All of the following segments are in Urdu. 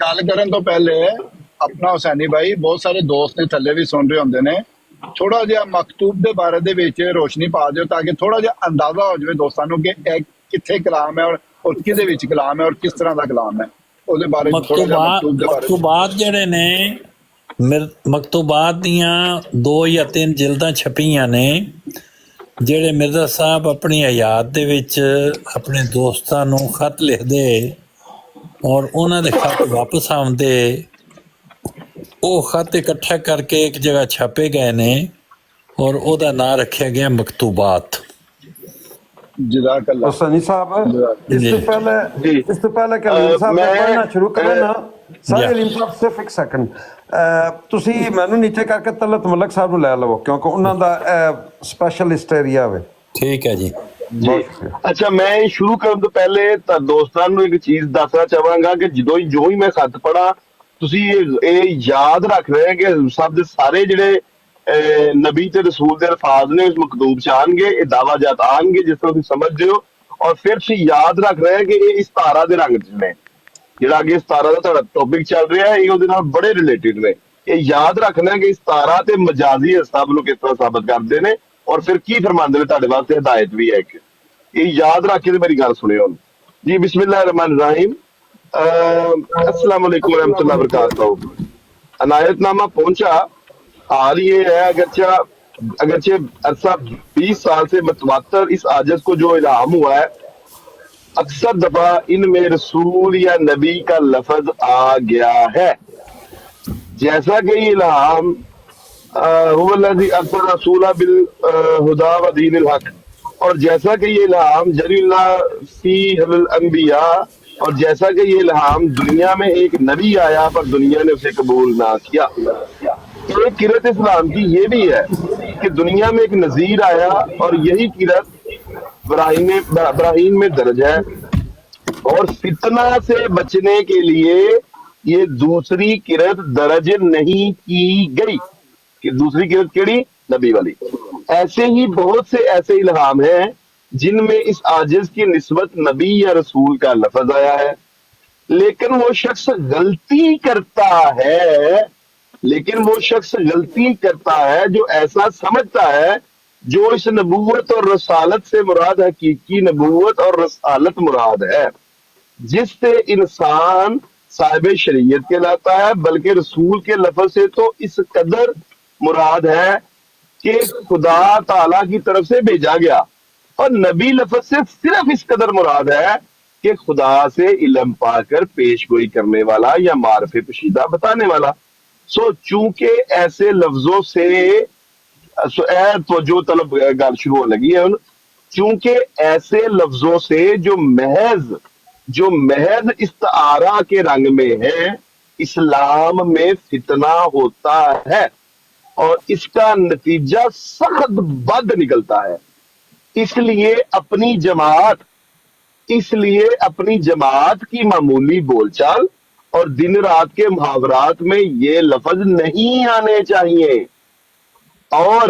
ਗੱਲ ਕਰਨ ਤੋਂ ਪਹਿਲੇ ਆਪਣਾ ਹੁਸੈਨੀ ਭਾਈ ਬਹੁਤ ਸਾਰੇ ਦੋਸਤ ਨੇ ਥੱਲੇ ਵੀ ਸੁਣ ਰਹੇ ਹੁੰਦੇ ਨੇ, ਥੋੜਾ ਜਿਹਾ ਮਕਤੂਬ ਦੇ ਬਾਰੇ ਦੇ ਵਿੱਚ ਰੋਸ਼ਨੀ ਪਾ ਦਿਓ ਤਾਂ ਕਿ ਥੋੜਾ ਜਿਹਾ ਅੰਦਾਜ਼ਾ ਹੋ ਜਾਵੇ ਦੋਸਤਾਂ ਨੂੰ ਕਿ ਇਹ ਕਿੱਥੇ ਕਲਾਮ ਹੈ ਔਰ ਕਿਹਦੇ ਵਿੱਚ ਕਲਾਮ ਹੈ ਔਰ ਕਿਸ ਤਰ੍ਹਾਂ ਦਾ ਕਲਾਮ ਹੈ, ਉਹਦੇ ਬਾਰੇ ਥੋੜਾ ਜਿਹਾ ਮਕਤੂਬ ਦੇ ਬਾਰੇ। ਮਕਤੂਬਾਤ ਜਿਹੜੇ ਨੇ ਮਕਤੂਬਾਤ ਦੀਆਂ 2 ਜਾਂ 3 ਜਿਲਦਾਂ ਛਪੀਆਂ ਨੇ, ਜਿਹੜੇ ਮਿਰਜ਼ਾ ਸਾਹਿਬ ਆਪਣੀ ਹਯਾਤ ਦੇ ਵਿੱਚ ਆਪਣੇ ਦੋਸਤਾਂ ਨੂੰ ਖਤ ਲਿਖਦੇ ਔਰ ਉਹਨਾਂ ਦੇ ਖਤ ਵਾਪਸ ਆਉਂਦੇ, ਉਹ ਖਤ ਇਕੱਠਾ ਕਰਕੇ ਇੱਕ ਜਗ੍ਹਾ ਛਾਪੇ ਗਏ ਨੇ ਔਰ ਉਹਦਾ ਨਾਂ ਰੱਖਿਆ ਗਿਆ ਮਕਤੂਬਾਤ। جزاک اللہ حسنی صاحب اس سے پہلے کہ علیم صاحب نے پڑھنا شروع کریں نا، سارے علیم صاحب صرف ایک سیکنڈ تسی مینوں نیچے کر کے طلعت ملک صاحب نوں لے لو کیونکہ انہاں دا سپیشلسٹ ایریا ہوے۔ ٹھیک ہے جی جی اچھا، میں شروع کرن تو پہلے دوستاں نوں ایک چیز دسنا چاہواں گا کہ جو ہی میں خط پڑھا تسی یہ یاد رکھ رہے ہیں کہ سب دے سارے جڑے نبی تے رسول دے الفاظ نے اس مکتوب چ آن گے، یہ دعوی جات آن گے جس طرح تسی سمجھ دے ہو، اور پھر تسی یاد رکھ رہے ہیں کہ یہ استارہ دے رنگ چ نے، جڑا اگے استارہ دا تہاڈا ٹاپک چل رہا ہے یہ اودے نال بڑے ریلیٹڈ نے۔ یہ یاد رکھنا ہے کہ استارہ تے مجازی اسباب نو کس طرح ثابت کردے نے اور پھر کی فرماندے نے، تہاڈے واسطے ہدایت بھی ہے کہ یہ یاد رکھ کے میری گل سنیو جی۔ بسم اللہ الرحمن الرحیم، السلام علیکم ورحمۃ اللہ وبرکاتہ۔ عنایت نامہ پہنچا، حال یہ ہے اگرچہ عرصہ 20 سال سے متواتر اس عاجز کو جو الہام ہوا ہے، اکثر دفعہ ان میں رسول یا نبی کا لفظ آ گیا ہے، جیسا کہ یہ الہام هو الذی ارسل رسولہ بالہدی ودین الحق، اور جیسا کہ یہ الہام جری اللہ فی الانبیاء، اور جیسا کہ یہ الہام دنیا میں ایک نبی آیا پر دنیا نے اسے قبول نہ کیا۔ ایک قرت اسلام کی یہ بھی ہے کہ دنیا میں ایک نذیر آیا اور یہی قرت ابراہیم میں درج ہے، اور فتنہ سے بچنے کے لیے یہ دوسری قرت درج نہیں کی گئی کہ دوسری قرت کیڑی؟ نبی والی۔ ایسے ہی بہت سے ایسے الہام ہیں جن میں اس عاجز کی نسبت نبی یا رسول کا لفظ آیا ہے، لیکن وہ شخص غلطی کرتا ہے جو ایسا سمجھتا ہے جو اس نبوت اور رسالت سے مراد حقیقی نبوت اور رسالت مراد ہے، جس سے انسان صاحب شریعت کہلاتا ہے، بلکہ رسول کے لفظ سے تو اس قدر مراد ہے کہ خدا تعالیٰ کی طرف سے بھیجا گیا، اور نبی لفظ سے صرف اس قدر مراد ہے کہ خدا سے علم پا کر پیش گوئی کرنے والا یا معرف پوشیدہ بتانے والا۔ چونکہ ایسے لفظوں سے توجہ طلب گال شروع ہو لگی ہے، چونکہ ایسے لفظوں سے جو محض استعارہ کے رنگ میں ہے، اسلام میں فتنہ ہوتا ہے اور اس کا نتیجہ سخت بد نکلتا ہے۔ اس لیے اپنی جماعت کی معمولی بول چال اور دن رات کے محاورات میں یہ لفظ نہیں آنے چاہیے، اور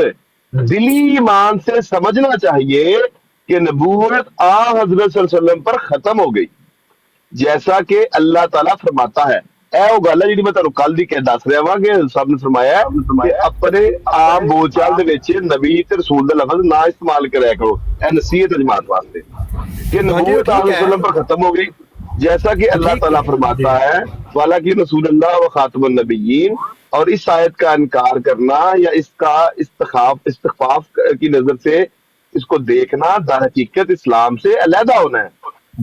دلی ایمان سے سمجھنا چاہیے کہ نبوت حضرت صلی اللہ علیہ وسلم پر ختم ہو گئی، جیسا کہ اللہ تعالیٰ فرماتا ہے۔ اے وہ گل ہے جی میں تمہیں کل دی کہ دس رہا وا کہ سب نے فرمایا ہے کہ اپنے عام بول چال دے وچ نبی تے رسول دا لفظ نہ استعمال کریا کرو، اے نصیحت جماعت واسطے کہ نبوت علیہ وسلم پر ختم ہو گئی، جیسا کہ اللہ تعالیٰ فرماتا ہے وَلَٰكِنَّ رسول اللہ و خاتم النبیین، اور اس آیت کا انکار کرنا یا اس کا استخفاف کی نظر سے اس کو دیکھنا در حقیقت اسلام سے علیحدہ ہونا ہے۔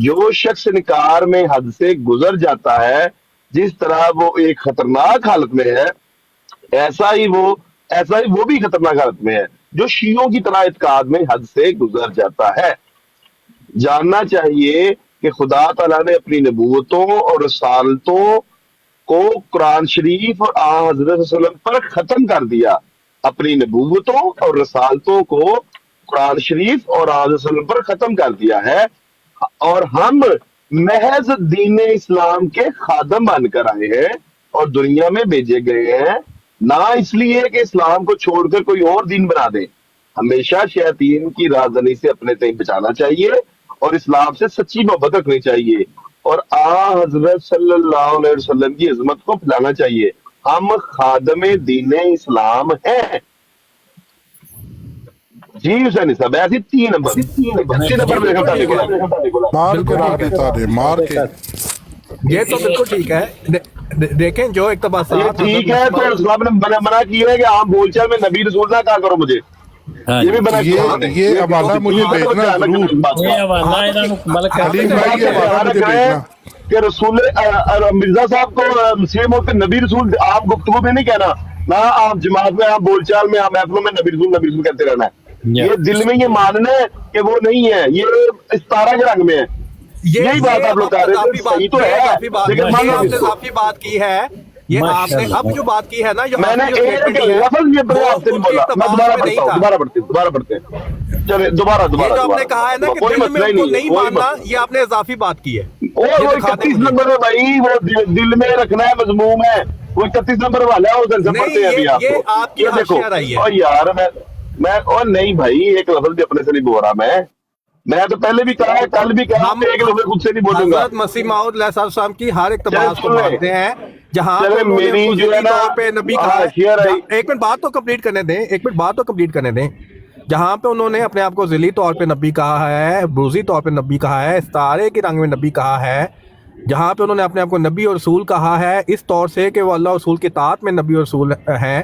جو شخص انکار میں حد سے گزر جاتا ہے، جس طرح وہ ایک خطرناک حالت میں ہے، ایسا ہی وہ بھی خطرناک حالت میں ہے جو شیعوں کی طرح اعتقاد میں حد سے گزر جاتا ہے۔ جاننا چاہیے کہ خدا تعالیٰ نے اپنی نبوتوں اور رسالتوں کو قرآن شریف اور حضرت صلی اللہ علیہ وسلم پر ختم کر دیا، اپنی نبوتوں اور رسالتوں کو قرآن شریف اور حضرت صلی اللہ علیہ وسلم پر ختم کر دیا ہے، اور ہم محض دین اسلام کے خادم بن کر آئے ہیں اور دنیا میں بھیجے گئے ہیں، نہ اس لیے کہ اسلام کو چھوڑ کر کوئی اور دین بنا دیں۔ ہمیشہ شیاطین کی رازدانی سے اپنے تئیں بچانا چاہیے اور اسلام سے سچی محبت رکھنی چاہیے، اور حضرت صلی اللہ علیہ وسلم کی عظمت کو پھیلانا چاہیے. ہم خادم دین اسلام ہیں. جی حسین صاحب ایسی 3 نمبر میرے خیال سے بولا. مار کے رکھ دیتا رہے مار کے. یہ تو بالکل ٹھیک ہے. دیکھیں جو اقتباس یہ ٹھیک ہے تو اسلام نے منع کیا ہے کہ عام بول چال میں نبی رسول نہ کہا کرو مجھے. یہ بھی منع کیا ہے. یہ حوالہ مجھے بھیجنا ضرور. یہ حوالہ انہاں نوں ملک حلیم بھائی یہ حوالہ مجھے بھیجنا. کہ رسول مرزا صاحب کو مسلم ہو کے نبی رسول آپ گفتگو میں نہیں کہنا نہ آپ جماعت میں آپ بول چال میں آپ محفلوں میں نبی رسول کہتے رہنا ہے. یہ دل میں یہ ماننا ہے کہ وہ نہیں ہے, یہ استارہ کے رنگ میں ہے. یہی بات آپ لوگ کہہ رہے تھے, صحیح تو ہے لیکن ماننا نہیں. اضافی بات کی ہے یہ آپ نے اب جو بات کی ہے نا, میں نے ایک لفظ یہ بڑے آپ سے نہیں بولا. میں دوبارہ پڑھتے ہیں چلے دوبارہ آپ نے کہا ہے نا کہ دل میں ان کو نہیں ماننا, یہ آپ نے اضافی بات کی ہے. اور وہ 31 نمبر ہے بھائی, وہ دل میں رکھنا ہے, مضموم ہے وہ 31 نمبر والا ہے. اس سے پڑھتے ہیں ابھی آپ کو. یہ دیکھو اور یار میں اور نہیں بھائی ایک لفظ بھی اپنے سے نہیں بول رہا. میں تو پہلے بھی کہا ہے, کل بھی کہا, ایک لفظ خود سے نہیں بولوں گا. حضرت مسیح موعود علیہ السلام کی ہر اقتباس کو مانتے ہیں جہاں میری جو ہے نا پہ نبی کہا. ایک منٹ بات تو کمپلیٹ کرنے دیں. جہاں پہ انہوں نے اپنے آپ کو ذیلی طور پہ نبی کہا ہے, بروزی طور پہ نبی کہا ہے, استعارے کے رنگ میں نبی کہا ہے, جہاں پہ انہوں نے اپنے آپ کو نبی اور رسول کہا ہے اس طور سے کہ وہ اللہ رسول کی اطاعت میں نبی اور رسول ہیں,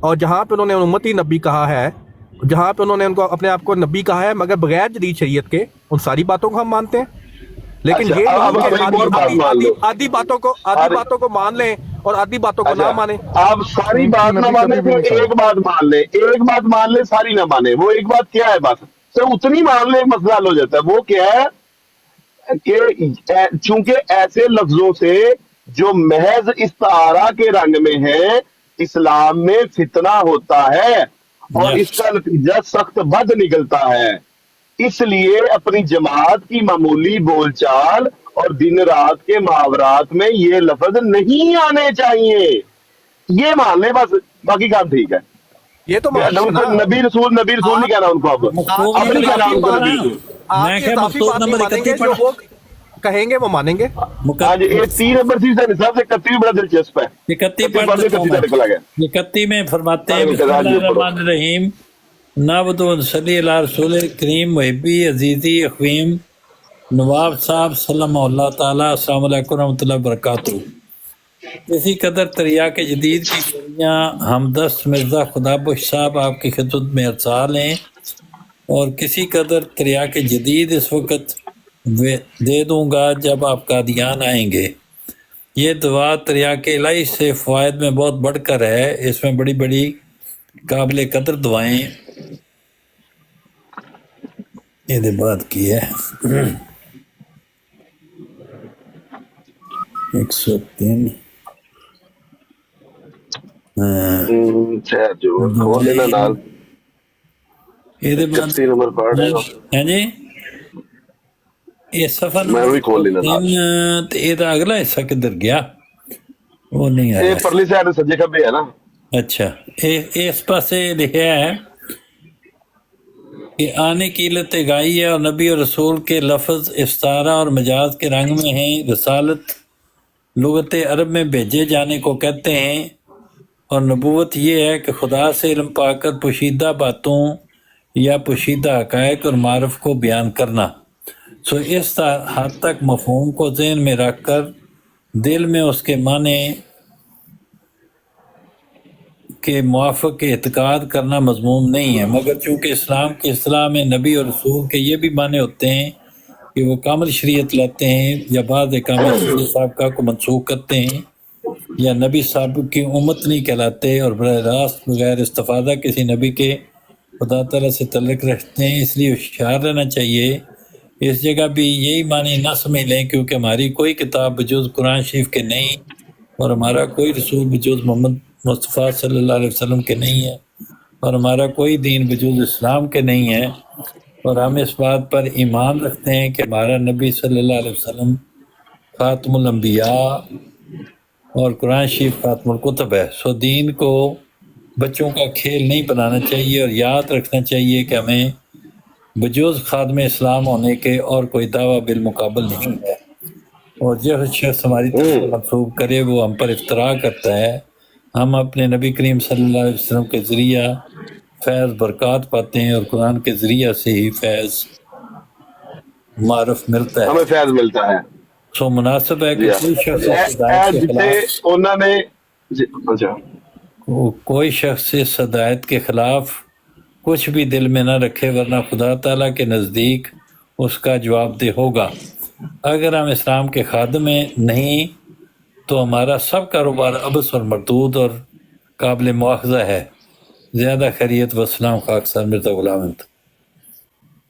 اور جہاں پہ انہوں نے امتی نبی کہا ہے, جہاں پہ انہوں نے ان کو اپنے آپ کو نبی کہا ہے مگر بغیر جدید شریعت کے, ان ساری باتوں کو ہم مانتے ہیں. لیکن یہ آدھی باتوں کو مان لیں اور آدھی باتوں کو نہ مانیں. آپ ساری بات نہ مانیں تو ایک بات مان لیں, ایک بات مان لیں ساری نہ مانیں. وہ ایک بات کیا ہے, بات تو اتنی مان لیں مسئلہ حل ہو جاتا ہے. وہ کیا ہے کہ چونکہ ایسے لفظوں سے جو محض استعارہ کے رنگ میں ہیں اسلام میں فتنہ ہوتا ہے اور اس کا نتیجہ سخت بد نکلتا ہے. اس لیے اپنی جماعت کی معمولی بول چال اور دن رات کے محاورات میں یہ لفظ نہیں آنے چاہیے. یہ مان لیں بس, باقی کام ٹھیک ہے. یہ تو نبی رسول نہیں کہنا ان کو. اب نہیں کہنا ان کو نبی رسول. وہ کہیں گے وہ مانیں گے. ہاں جی, 3 نمبر سے 31 بڑا دلچسپ ہے. 31 میں فرماتے ہیں بسم اللہ الرحمن الرحیم نعبد و نصلی علی رسول کریم محبی عزیزی اخویم نواب صاحب صلی اللہ تعالیٰ السلام علیکم ورحمۃ اللہ وبرکاتہ. اسی قدر تریاق جدید کی گولیاں ہمدست مرزا خدا بخش صاحب آپ کی خدمت میں ارسال ہیں, اور کسی قدر تریاق جدید اس وقت دے دوں گا جب آپ قادیان آئیں گے. یہ دعا تریاق الہی سے فوائد میں بہت بڑھ کر ہے, اس میں بڑی بڑی قابل قدر دعائیں یہ بات کی ہے. 103 جی یہ سفر اگلا حصہ کدھر گیا وہ نہیں آیا. پرلی سائڈ سجے کھبے ہے نا. اچھا اس پاسے لکھا ہے کہ آنے کی علت گائی ہے اور نبی اور رسول کے لفظ استعارہ اور مجاز کے رنگ میں ہیں. رسالت لغت عرب میں بھیجے جانے کو کہتے ہیں, اور نبوت یہ ہے کہ خدا سے علم پا کر پوشیدہ باتوں یا پوشیدہ حقائق اور معرف کو بیان کرنا. سو اس حد تک مفہوم کو ذہن میں رکھ کر دل میں اس کے معنی کے موافق اعتقاد کرنا مضموم نہیں ہے, مگر چونکہ اسلام کی اصطلاح میں نبی اور رسول کے یہ بھی معنی ہوتے ہیں کہ وہ کامل شریعت لاتے ہیں یا بعض احکامات رسول صاحب کو منسوخ کرتے ہیں, یا نبی صاحب کی امت نہیں کہلاتے اور براہ راست بغیر استفادہ کسی نبی کے خدا تعالیٰ سے تعلق رکھتے ہیں. اس لیے ہوشیار رہنا چاہیے. اس جگہ بھی یہی معنی نہ سمجھ لیں کیونکہ ہماری کوئی کتاب بجوز قرآن شریف کے نہیں, اور ہمارا کوئی رسول بجوز محمد مصطفیٰ صلی اللہ علیہ وسلم کے نہیں ہے, اور ہمارا کوئی دین بجوز اسلام کے نہیں ہے. اور ہم اس بات پر ایمان رکھتے ہیں کہ ہمارا نبی صلی اللہ علیہ وسلم خاتم الانبیاء اور قرآن شریف خاتم الکتب ہے. سو دین کو بچوں کا کھیل نہیں بنانا چاہیے, اور یاد رکھنا چاہیے کہ ہمیں بجوز خادم اسلام ہونے کے اور کوئی دعویٰ بالمقابل نہیں ہے. اور جو شخص ہماری طرف منسوب کرے وہ ہم پر افتراء کرتا ہے. ہم اپنے نبی کریم صلی اللہ علیہ وسلم کے ذریعہ فیض برکات پاتے ہیں اور قرآن کے ذریعہ سے ہی فیض معرف ملتا ہمیں ہے. فیض ملتا ہے. سو مناسب ہے کہ کوئی شخص اس ہدایت کے جتنے خلاف انہوں نے اچھا کوئی شخص اس ہدایت کے خلاف کچھ بھی دل میں نہ رکھے، ورنہ خدا تعالیٰ کے نزدیک اس کا جواب دہ ہوگا. اگر ہم اسلام کے خادم ہیں نہیں تو ہمارا سب کاروبار عبث اور مردود اور قابل مواخذہ ہے. زیادہ خیریت وسلام خاکسار مرزا غلام احمد.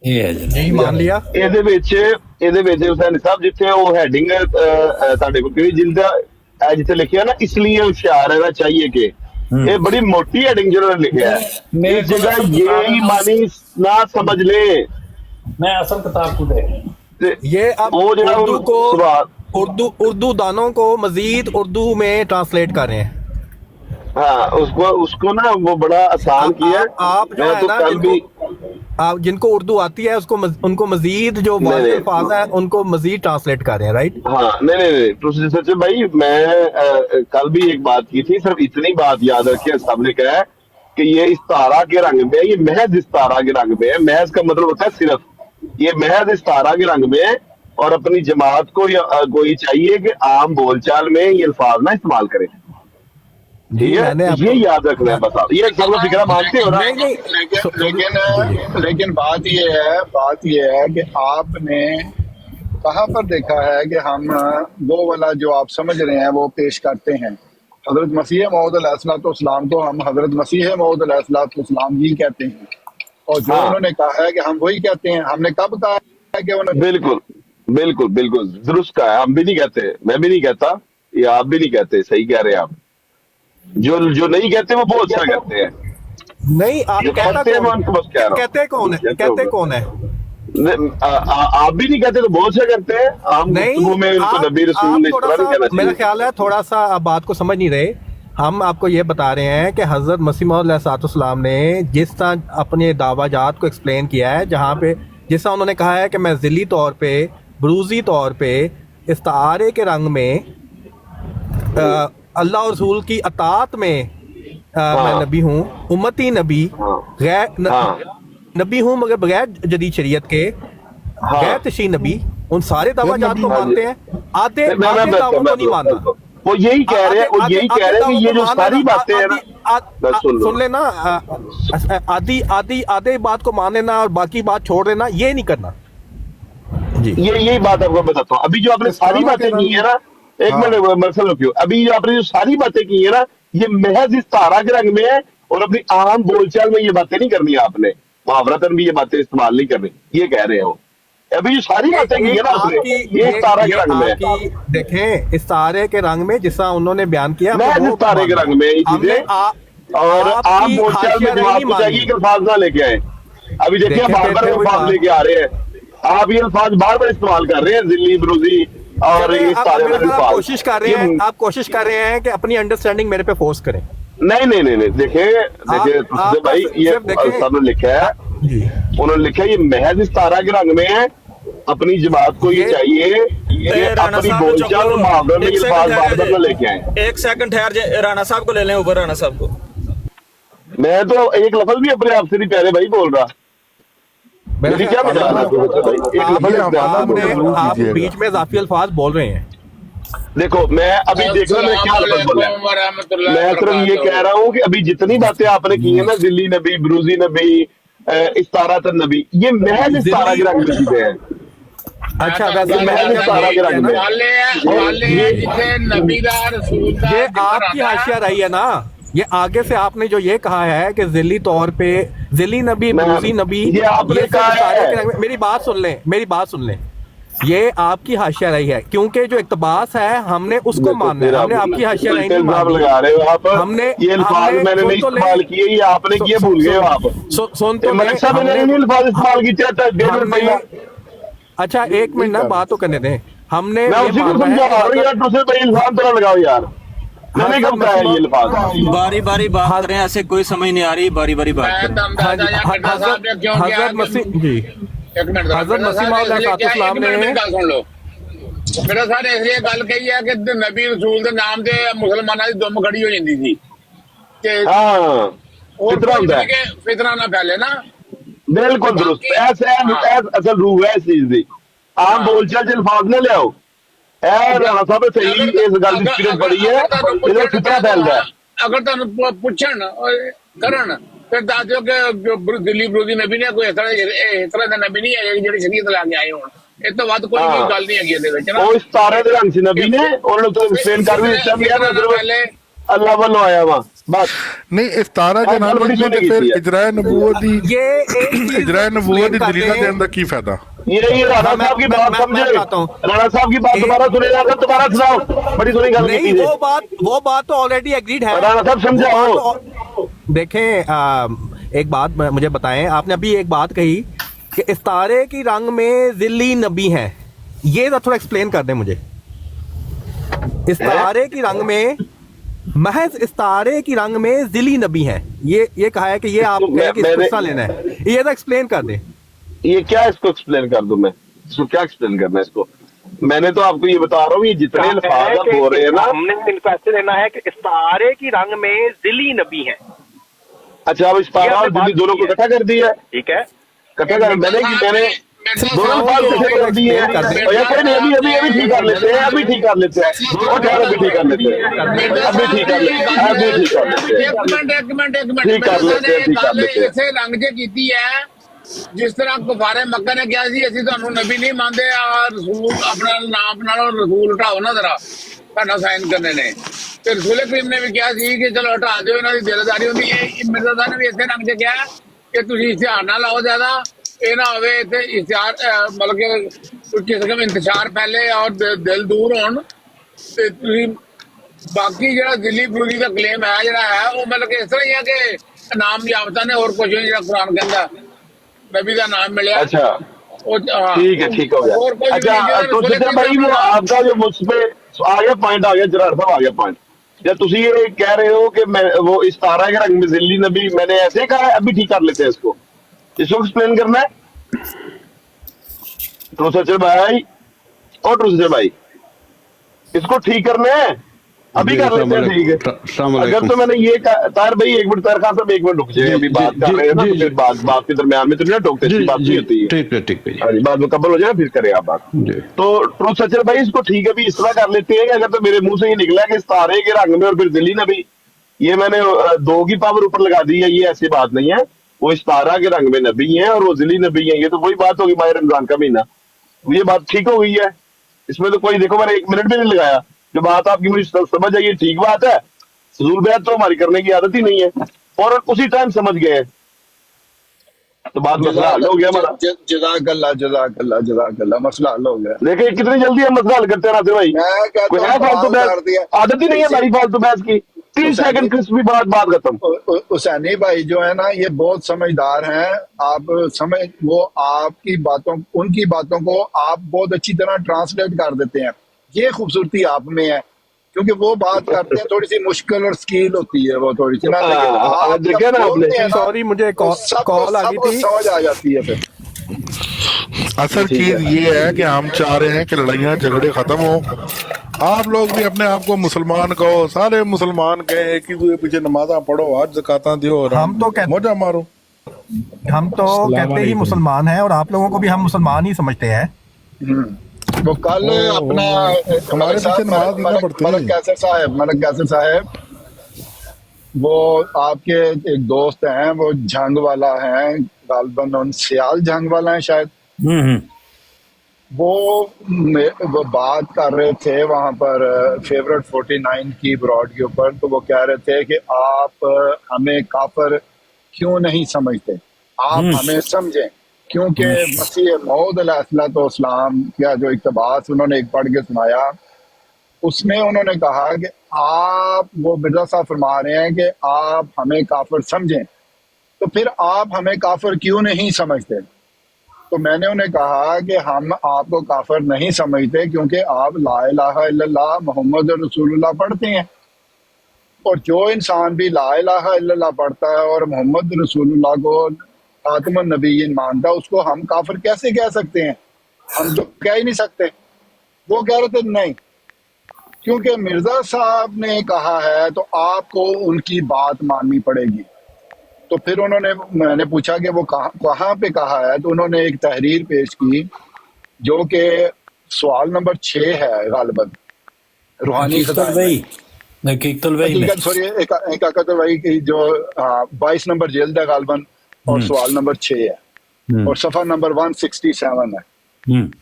یہ ہے جناب. مان لیا. ਇਹਦੇ ਵਿੱਚ ਹੁਸੈਨ ਸਾਹਿਬ ਜਿੱਥੇ ਉਹ ਹੈਡਿੰਗ ਤੁਹਾਡੇ ਕੋਲ ਕਿਹੜੀ ਜਿਲਦ ਜਿੱਥੇ ਲਿਖਿਆ ਨਾ ਇਸ ਲਈ ਹੁਸ਼ਿਆਰ ਰਹਿਣਾ ਚਾਹੀਏ ਕਿ ਇਹ ਬੜੀ ਮੋਟੀ ਹੈਡਿੰਗ ਜਿਹਨਾਂ ਨੇ ਲਿਖਿਆ ਹੈ ਇਸ ਜਗ੍ਹਾ ਇਹ ਮਾਨੀ ਨਾ ਸਮਝ ਲੈ. میں اصل کتاب کو دیکھ یہ اب وہ جو ہے اردو کو سوال اردو دانوں کو مزید اردو میں ٹرانسلیٹ کر رہے ہیں. ہاں اس کو نا وہ بڑا آسان کیا. آپ جو میں ہے تو نا کل بھی جن کو اردو آتی ہے ان کو مزید جو واضح الفاظ ہیں ان کو مزید ٹرانسلیٹ کر رہے ہیں. رائٹ. ہاں نہیں سچ بھائی میں کل بھی ایک بات کی تھی. صرف اتنی بات یاد رکھیں سب نے کہا ہے کہ یہ استارہ کے رنگ میں ہے. یہ محض استارہ کے رنگ میں ہے. محض کا مطلب ہوتا ہے صرف. یہ محض استارہ کے رنگ میں ہے اور اپنی جماعت کو کوئی چاہیے کہ عام بول چال میں یہ الفاظ نہ استعمال کرے. ٹھیک ہے یہ یاد رکھنا ہے بس. آپ یہ سب فکرہ مانتے ہو نا. لیکن بات یہ ہے کہ آپ نے کہاں پر دیکھا ہے کہ ہم وہ والا جو آپ سمجھ رہے ہیں وہ پیش کرتے ہیں. حضرت مسیح موعود علیہ الصلوۃ والسلام کو ہم حضرت مسیح موعود علیہ الصلوۃ والسلام ہی کہتے ہیں اور جو انہوں نے کہا ہے کہ ہم وہی کہتے ہیں. ہم نے کب کہا ہے کہ انہوں بالکل درست کہا ہے. ہم بھی نہیں کہتے. میں بھی نہیں کہتا. یہ آپ بھی نہیں کہتے. صحیح کہہ رہے ہیں آپ. جو نہیں کہتے وہ بہت اچھا کرتے ہیں. نہیں آپ کہتے کون ہے؟ آپ بھی نہیں کہتے تو بہت اچھا کرتے ہیں. میرا خیال ہے تھوڑا سا آپ بات کو سمجھ نہیں رہے. ہم آپ کو یہ بتا رہے ہیں کہ حضرت مسیح موعود علیہ السلام نے جس طرح اپنے دعویٰ جات کو ایکسپلین کیا ہے جہاں پہ جس طرح انہوں نے کہا ہے کہ میں ذلی طور پہ بروزی طور پہ استعارے کے رنگ میں اللہ اور رسول کی اطاعت میں میں نبی ہوں امتی نبی غیر نبی ہوں مگر بغیر جدید شریعت کے غیر تشریعی نبی ان سارے دعویٰ جات کو مانتے ہیں. آدھے دعووں کو نہیں ماننا. وہ یہی کہہ رہے ہیں کہ یہ جو ساری باتیں ہیں نا سن لینا آدھی بات کو مان لینا اور باقی بات چھوڑ دینا یہ نہیں کرنا. جی یہی بات آپ کو بتاتا ہوں. ابھی جو آپ نے ساری باتیں کی ہیں نا ایک منٹ ابھی جو آپ نے جو ساری باتیں کی ہیں نا یہ محض استعارہ کے رنگ میں ہے اور اپنی عام بول چال میں یہ باتیں نہیں کرنی. آپ نے محاورتاً بھی یہ باتیں استعمال نہیں کرنی. یہ کہہ رہے ہو ابھی جو ساری باتیں کی ہیں نا یہ استعارہ کے رنگ میں ہے. دیکھیں استعارے کے رنگ میں جس طرح انہوں نے بیان کیا محض استعارے کے رنگ میں یہ چیزیں اور عام بول چال میں جواب کو چاہیے کہ الفاظ نہ لے کے آئے. ابھی دیکھیں بار بار الفاظ لے کے آ رہے ہیں. آپ یہ الفاظ بار بار استعمال کر رہے ہیں ذلی بروزی اور آپ کوشش کر رہے ہیں کہ اپنی انڈرسٹینڈنگ میرے پہ فورس کریں. نہیں دیکھیں بھائی یہ سب نے لکھا ہے. انہوں نے لکھا ہے یہ محض استعارہ کے رنگ میں ہے. اپنی جماعت کو یہ چاہیے کہ اپنی بول چال اور محاورے میں یہ الفاظ بار بار نہ لے کے آئیں. ایک سیکنڈ ٹھہر جائے. رانا صاحب کو لے لیں اوپر. رانا صاحب کو میں تو ایک لفظ بھی اپنے آپ سے نہیں پیارے بھائی بول رہا. کیا بتا آپ بیچ میں اضافی الفاظ بول رہے ہیں. دیکھو میں ابھی دیکھنا میں کیا لفظ بولا. میں صرف یہ کہہ رہا ہوں کہ ابھی جتنی باتیں آپ نے کی ہیں نا ذلی نبی بروزی نبی استعارۃ النبی یہ محض استعارہ کے رنگ میں چیزیں ہیں. اچھا محض استعارہ کے رنگ میں یہ آپ کی حاشیہ رہی ہے نا. یہ آگے سے آپ نے جو یہ کہا ہے کہ ذلی طور پہ ذلی نبی بروزی نبی یہ آپ نے کہا ہے. میری بات سن لیں یہ آپ کی حاشیہ رہی ہے کیونکہ جو اقتباس ہے ہم نے اس کو ماننا ہے. ہم نے آپ کی حاشیہ رہی نہیں مانی. ہم نے یہ الفاظ میں نے نہیں استعمال کیے یہ آپ نے کیے بھول گئے. آپ سن تو الفاظ استعمال کیے. اچھا ایک منٹ نا بات تو کرنے دیں. ہم نے الزام طرح لگاؤ یار. باری باری بات کریں ایسے کوئی سمجھ نہیں آ رہی. باری باری بات کریں. حضرت مسیح موعود علیہ السلام نے میرا سر اس لیے گل کہی ہے کہ نبی رسول دے نام سے مسلمانوں کی دم کھڑی ہو جاتی تھی کہ ہاں اور فتنہ کوئی ہوتا نہیں ہے، کہ فتنہ نہ پھیلے نا. بالکل درست. باقی اصل روح ہے اس چیز دی. عام بول چال چ الفاظ نہ لیاؤ. رانا صاحب صحیح اس گل کی اسپرٹ بڑی ہے، یہ فتنہ پھیل رہا ہے. اگر تمہیں پوچھن کرن پھر دس دو کہ دلی برودی نبی نے کوئی اس طرح کا نبی نہیں ہے جی شریعت لا کے آئے ہو. اس تو ود کوئی ہاں گل نہیں ہے وہ اس تارے دے رنگ سے نبی نے انہوں نے تو ایکسپلین کر بھی دیتا بھی میں صرف اللہ والوں آیا وا بس. نہیں افطارہ جناب بڑی جی سونی نے پھر کیتی ہے. اجرائے نبوت دی یہ ایک چیز اجرائے نبوت explain دی کرتے دلیلہ ہیں. دے اندر کی فائدہ؟ یہ رانا صاحب کی بات میں سمجھے، بتاتا ہوں. رانا صاحب کی بات دوبارہ سنے جا کر دوبارہ سناؤ. بڑی سونی گل نہیں، کی وہ بات تو آلریڈی ایگریڈ ہے. رانا صاحب سمجھاؤ. وہ بات تو دیکھیں ایک بات مجھے بتائیں، آپ نے ابھی ایک بات کہی کہ استارے کی رنگ میں ذلی نبی ہیں، یہ تھوڑا ایکسپلین کر دیں مجھے. استارے کی رنگ میں محض استارے کی رنگ میں ذلی نبی ہیں، یہ کہا ہے کہ یہ آپ کہیں کہ اس کو حصہ لینا ہے، یہ تو ایکسپلین کر دیں. یہ کیا اس کو ایکسپلین کر دوں میں؟ اس کو کیا ایکسپلین کرنا ہے اس کو؟ میں نے تو آپ کو یہ بتا رہا ہوں، یہ جتنے الفاظ آپ بول رہے ہیں نا، ہم نے ان کو ایسے لینا ہے کہ استارے کی رنگ میں ذلی نبی ہیں. اچھا اب استارہ اور دلی دونوں کو اکٹھا کر دیا ہے. ٹھیک ہے، اکٹھا کر میں نے دونوں الفاظ کیسے کر دیے ہیں؟ اور یہ کوئی نہیں، ابھی ٹھیک کر لیتے ہیں، ابھی ٹھیک کر لیتے ہیں، اور ٹھہر ابھی ٹھیک کر لیتے ہیں، ابھی ٹھیک کر لیتے ہیں، ابھی ٹھیک کر لیتے ہیں، ٹھیک کر لیتے ہیں، ٹھیک کر لیتے ہیں. اسے رنگ سے کیتی ہے جس طرح کفار مکہ نے کیا سی اسی تانوں نبی نہیں مانتے رسول اپنا نام اپنا رسول ہٹاؤ نا ذرا تہاڈا سائن کرنے نے. تے رسول کریم نے بھی کیا سی کہ چلو ہٹا دیو، انہاں دی دلداری ہوندی ہے. مرزا صاحب نے بھی اسے رنگ سے کیا کہ تسی اشتہار نہ لاؤ زیادہ، یہ نہ ہوئے تے اشتہار مطلب کہ کچھ قسم انتشار پھیلے اور دل دور ہون. تے تسی باقی جڑا دلی برولی کا کلیم ہے جڑا ہے وہ مطلب کہ اس طرح ہی ہے کہ نام یافتہ نے اور کچھ نہیں، جڑا قرآن کہندا نبی کا نام ملیا. اچھا ٹھیک ہے، ٹھیک ہو گیا. اچھا تو جتنا بھائی وہ آپ کا جو مجھ پہ آ گیا پوائنٹ، آ گیا جرار صاحب آ گیا پوائنٹ. یا تسی یہ کہہ رہے ہو کہ میں وہ استارہ کے رنگ میں ذلی نبی میں نے ایسے کہا ہے، ابھی ٹھیک کر لیتے ہیں اس کو ایکسپلین کرنا ہے. ٹرو سچر بھائی اور ٹرو سچر بھائی اس کو ٹھیک کرنا ہے، ابھی کر لیتے ہیں. ٹھیک ہے اگر تو میں نے یہ طاہر بھائی ایک منٹ، طاہر خان صاحب ایک منٹ رک جائیں، ابھی بات کر رہے ہیں نا، پھر بات کے درمیان میں تو نہیں ٹوکتے، اس کی بات نہیں ہوتی ہے. ٹھیک ہے ٹھیک ہے. ہاں جی بات مکمل ہو جائے پھر کریں آپ بات. تو ٹرو سچر بھائی اس کو ٹھیک ہے بھی اس طرح کر لیتے ہیں کہ اگر تو میرے منہ سے یہ نکلا کہ ستارے کے رنگ میں اور پھر ذلی نبی، یہ میں نے دو کی پاور اوپر لگا دی ہے، یہ ایسی بات نہیں ہے. وہ ستارہ کے رنگ میں نبی ہیں اور وہ ذلی نبی ہیں، یہ تو وہی بات ہوگی ماہ رمضان کا مہینہ. یہ بات ٹھیک ہو گئی ہے، اس میں تو کوئی دیکھو میں نے ایک منٹ بھی نہیں لگایا. جو بات آپ کی مجھے سمجھ آئی ٹھیک بات ہے. حضور بیعت تو ہماری کرنے کی عادت ہی نہیں ہے، اور اسی ٹائم سمجھ گئے تو بات مسئلہ حل ہو گیا ہمارا. جزاک اللہ جزاک اللہ جزاک اللہ، مسئلہ حل ہو گیا. دیکھیں کتنی جلدی ہم مسئلہ حل کرتے ہیں ناصر بھائی. میں کہتا کوئی ہے ہوں فالتو کمال کر بحث؟ دیا. عادت ہی نہیں ہے ہماری فالتو بحث کی. 30 سیکنڈ کرسپی بات ختم. حسینی بھائی جو ہے نا یہ بہت سمجھدار ہیں. آپ سمجھ وہ آپ کی باتوں ان کی باتوں کو آپ بہت اچھی طرح ٹرانسلیٹ کر دیتے ہیں. یہ خوبصورتی آپ میں ہے کیونکہ وہ بات کرتے ہیں تھوڑی سی مشکل اور سکیل ہوتی ہے وہ تھوڑی سی نا، لیکن آپ دیکھیں جب نا آپ نے، بولتے ہیں نا سوری مجھے تو سب کو کال آ گئی تھی. سمجھ آ جاتی ہے. پھر اصل چیز یہ ہے کہ ہم چاہ رہے ہیں کہ لڑائیاں جھگڑے ختم ہوں. آپ لوگ بھی اپنے آپ کو مسلمان کہو، سارے مسلمان کہیں، ایک ہی دوسرے پیچھے نمازاں پڑھو، حج زکاتاں دیو، اور ہم تو موجہ مارو. ہم تو کہتے ہی مسلمان ہیں اور آپ لوگوں کو بھی ہم مسلمان ہی سمجھتے ہیں. وہ کل اپنا ہمارے پیچھے نماز نہیں پڑھتے. ملک کیسر صاحب وہ آپ کے ایک دوست ہیں، وہ جھنگ والا ہیں، غالباً سیال جھنگ والا ہیں شاید. وہ بات کر رہے تھے وہاں پر فیورٹ 49 کی براڈ کے اوپر. تو وہ کہہ رہے تھے کہ آپ ہمیں کافر کیوں نہیں سمجھتے، آپ ہمیں سمجھیں. کیونکہ مسیح موعود علیہ الصلوۃ والسلام کا جو اقتباس انہوں نے ایک پڑھ کے سنایا، اس میں انہوں نے کہا کہ آپ، وہ مرزا صاحب فرما رہے ہیں کہ آپ ہمیں کافر سمجھیں، تو پھر آپ ہمیں کافر کیوں نہیں سمجھتے؟ تو میں نے انہیں کہا کہ ہم آپ کو کافر نہیں سمجھتے کیونکہ آپ لا الہ الا اللہ محمد رسول اللہ پڑھتے ہیں. اور جو انسان بھی لا الہ الا اللہ پڑھتا ہے اور محمد رسول اللہ کو خاتم النبیین مانتا ہے، اس کو ہم کافر کیسے کہہ سکتے ہیں؟ ہم تو کہہ ہی نہیں سکتے. وہ کہہ رہے تھے نہیں، کیونکہ مرزا صاحب نے کہا ہے تو آپ کو ان کی بات ماننی پڑے گی۔ تو پھر میں نے پوچھا کہ وہ کہاں پہ کہا ہے، تو انہوں نے ایک تحریر پیش کی جو کہ سوال نمبر 6 ہے غالباً روحانی خزائن میں، حقیقت سوری حقیقت وحی کی جو 22 نمبر جلد ہے غالباً، اور سوال نمبر 6 ہے اور صفحہ نمبر 167 ہے۔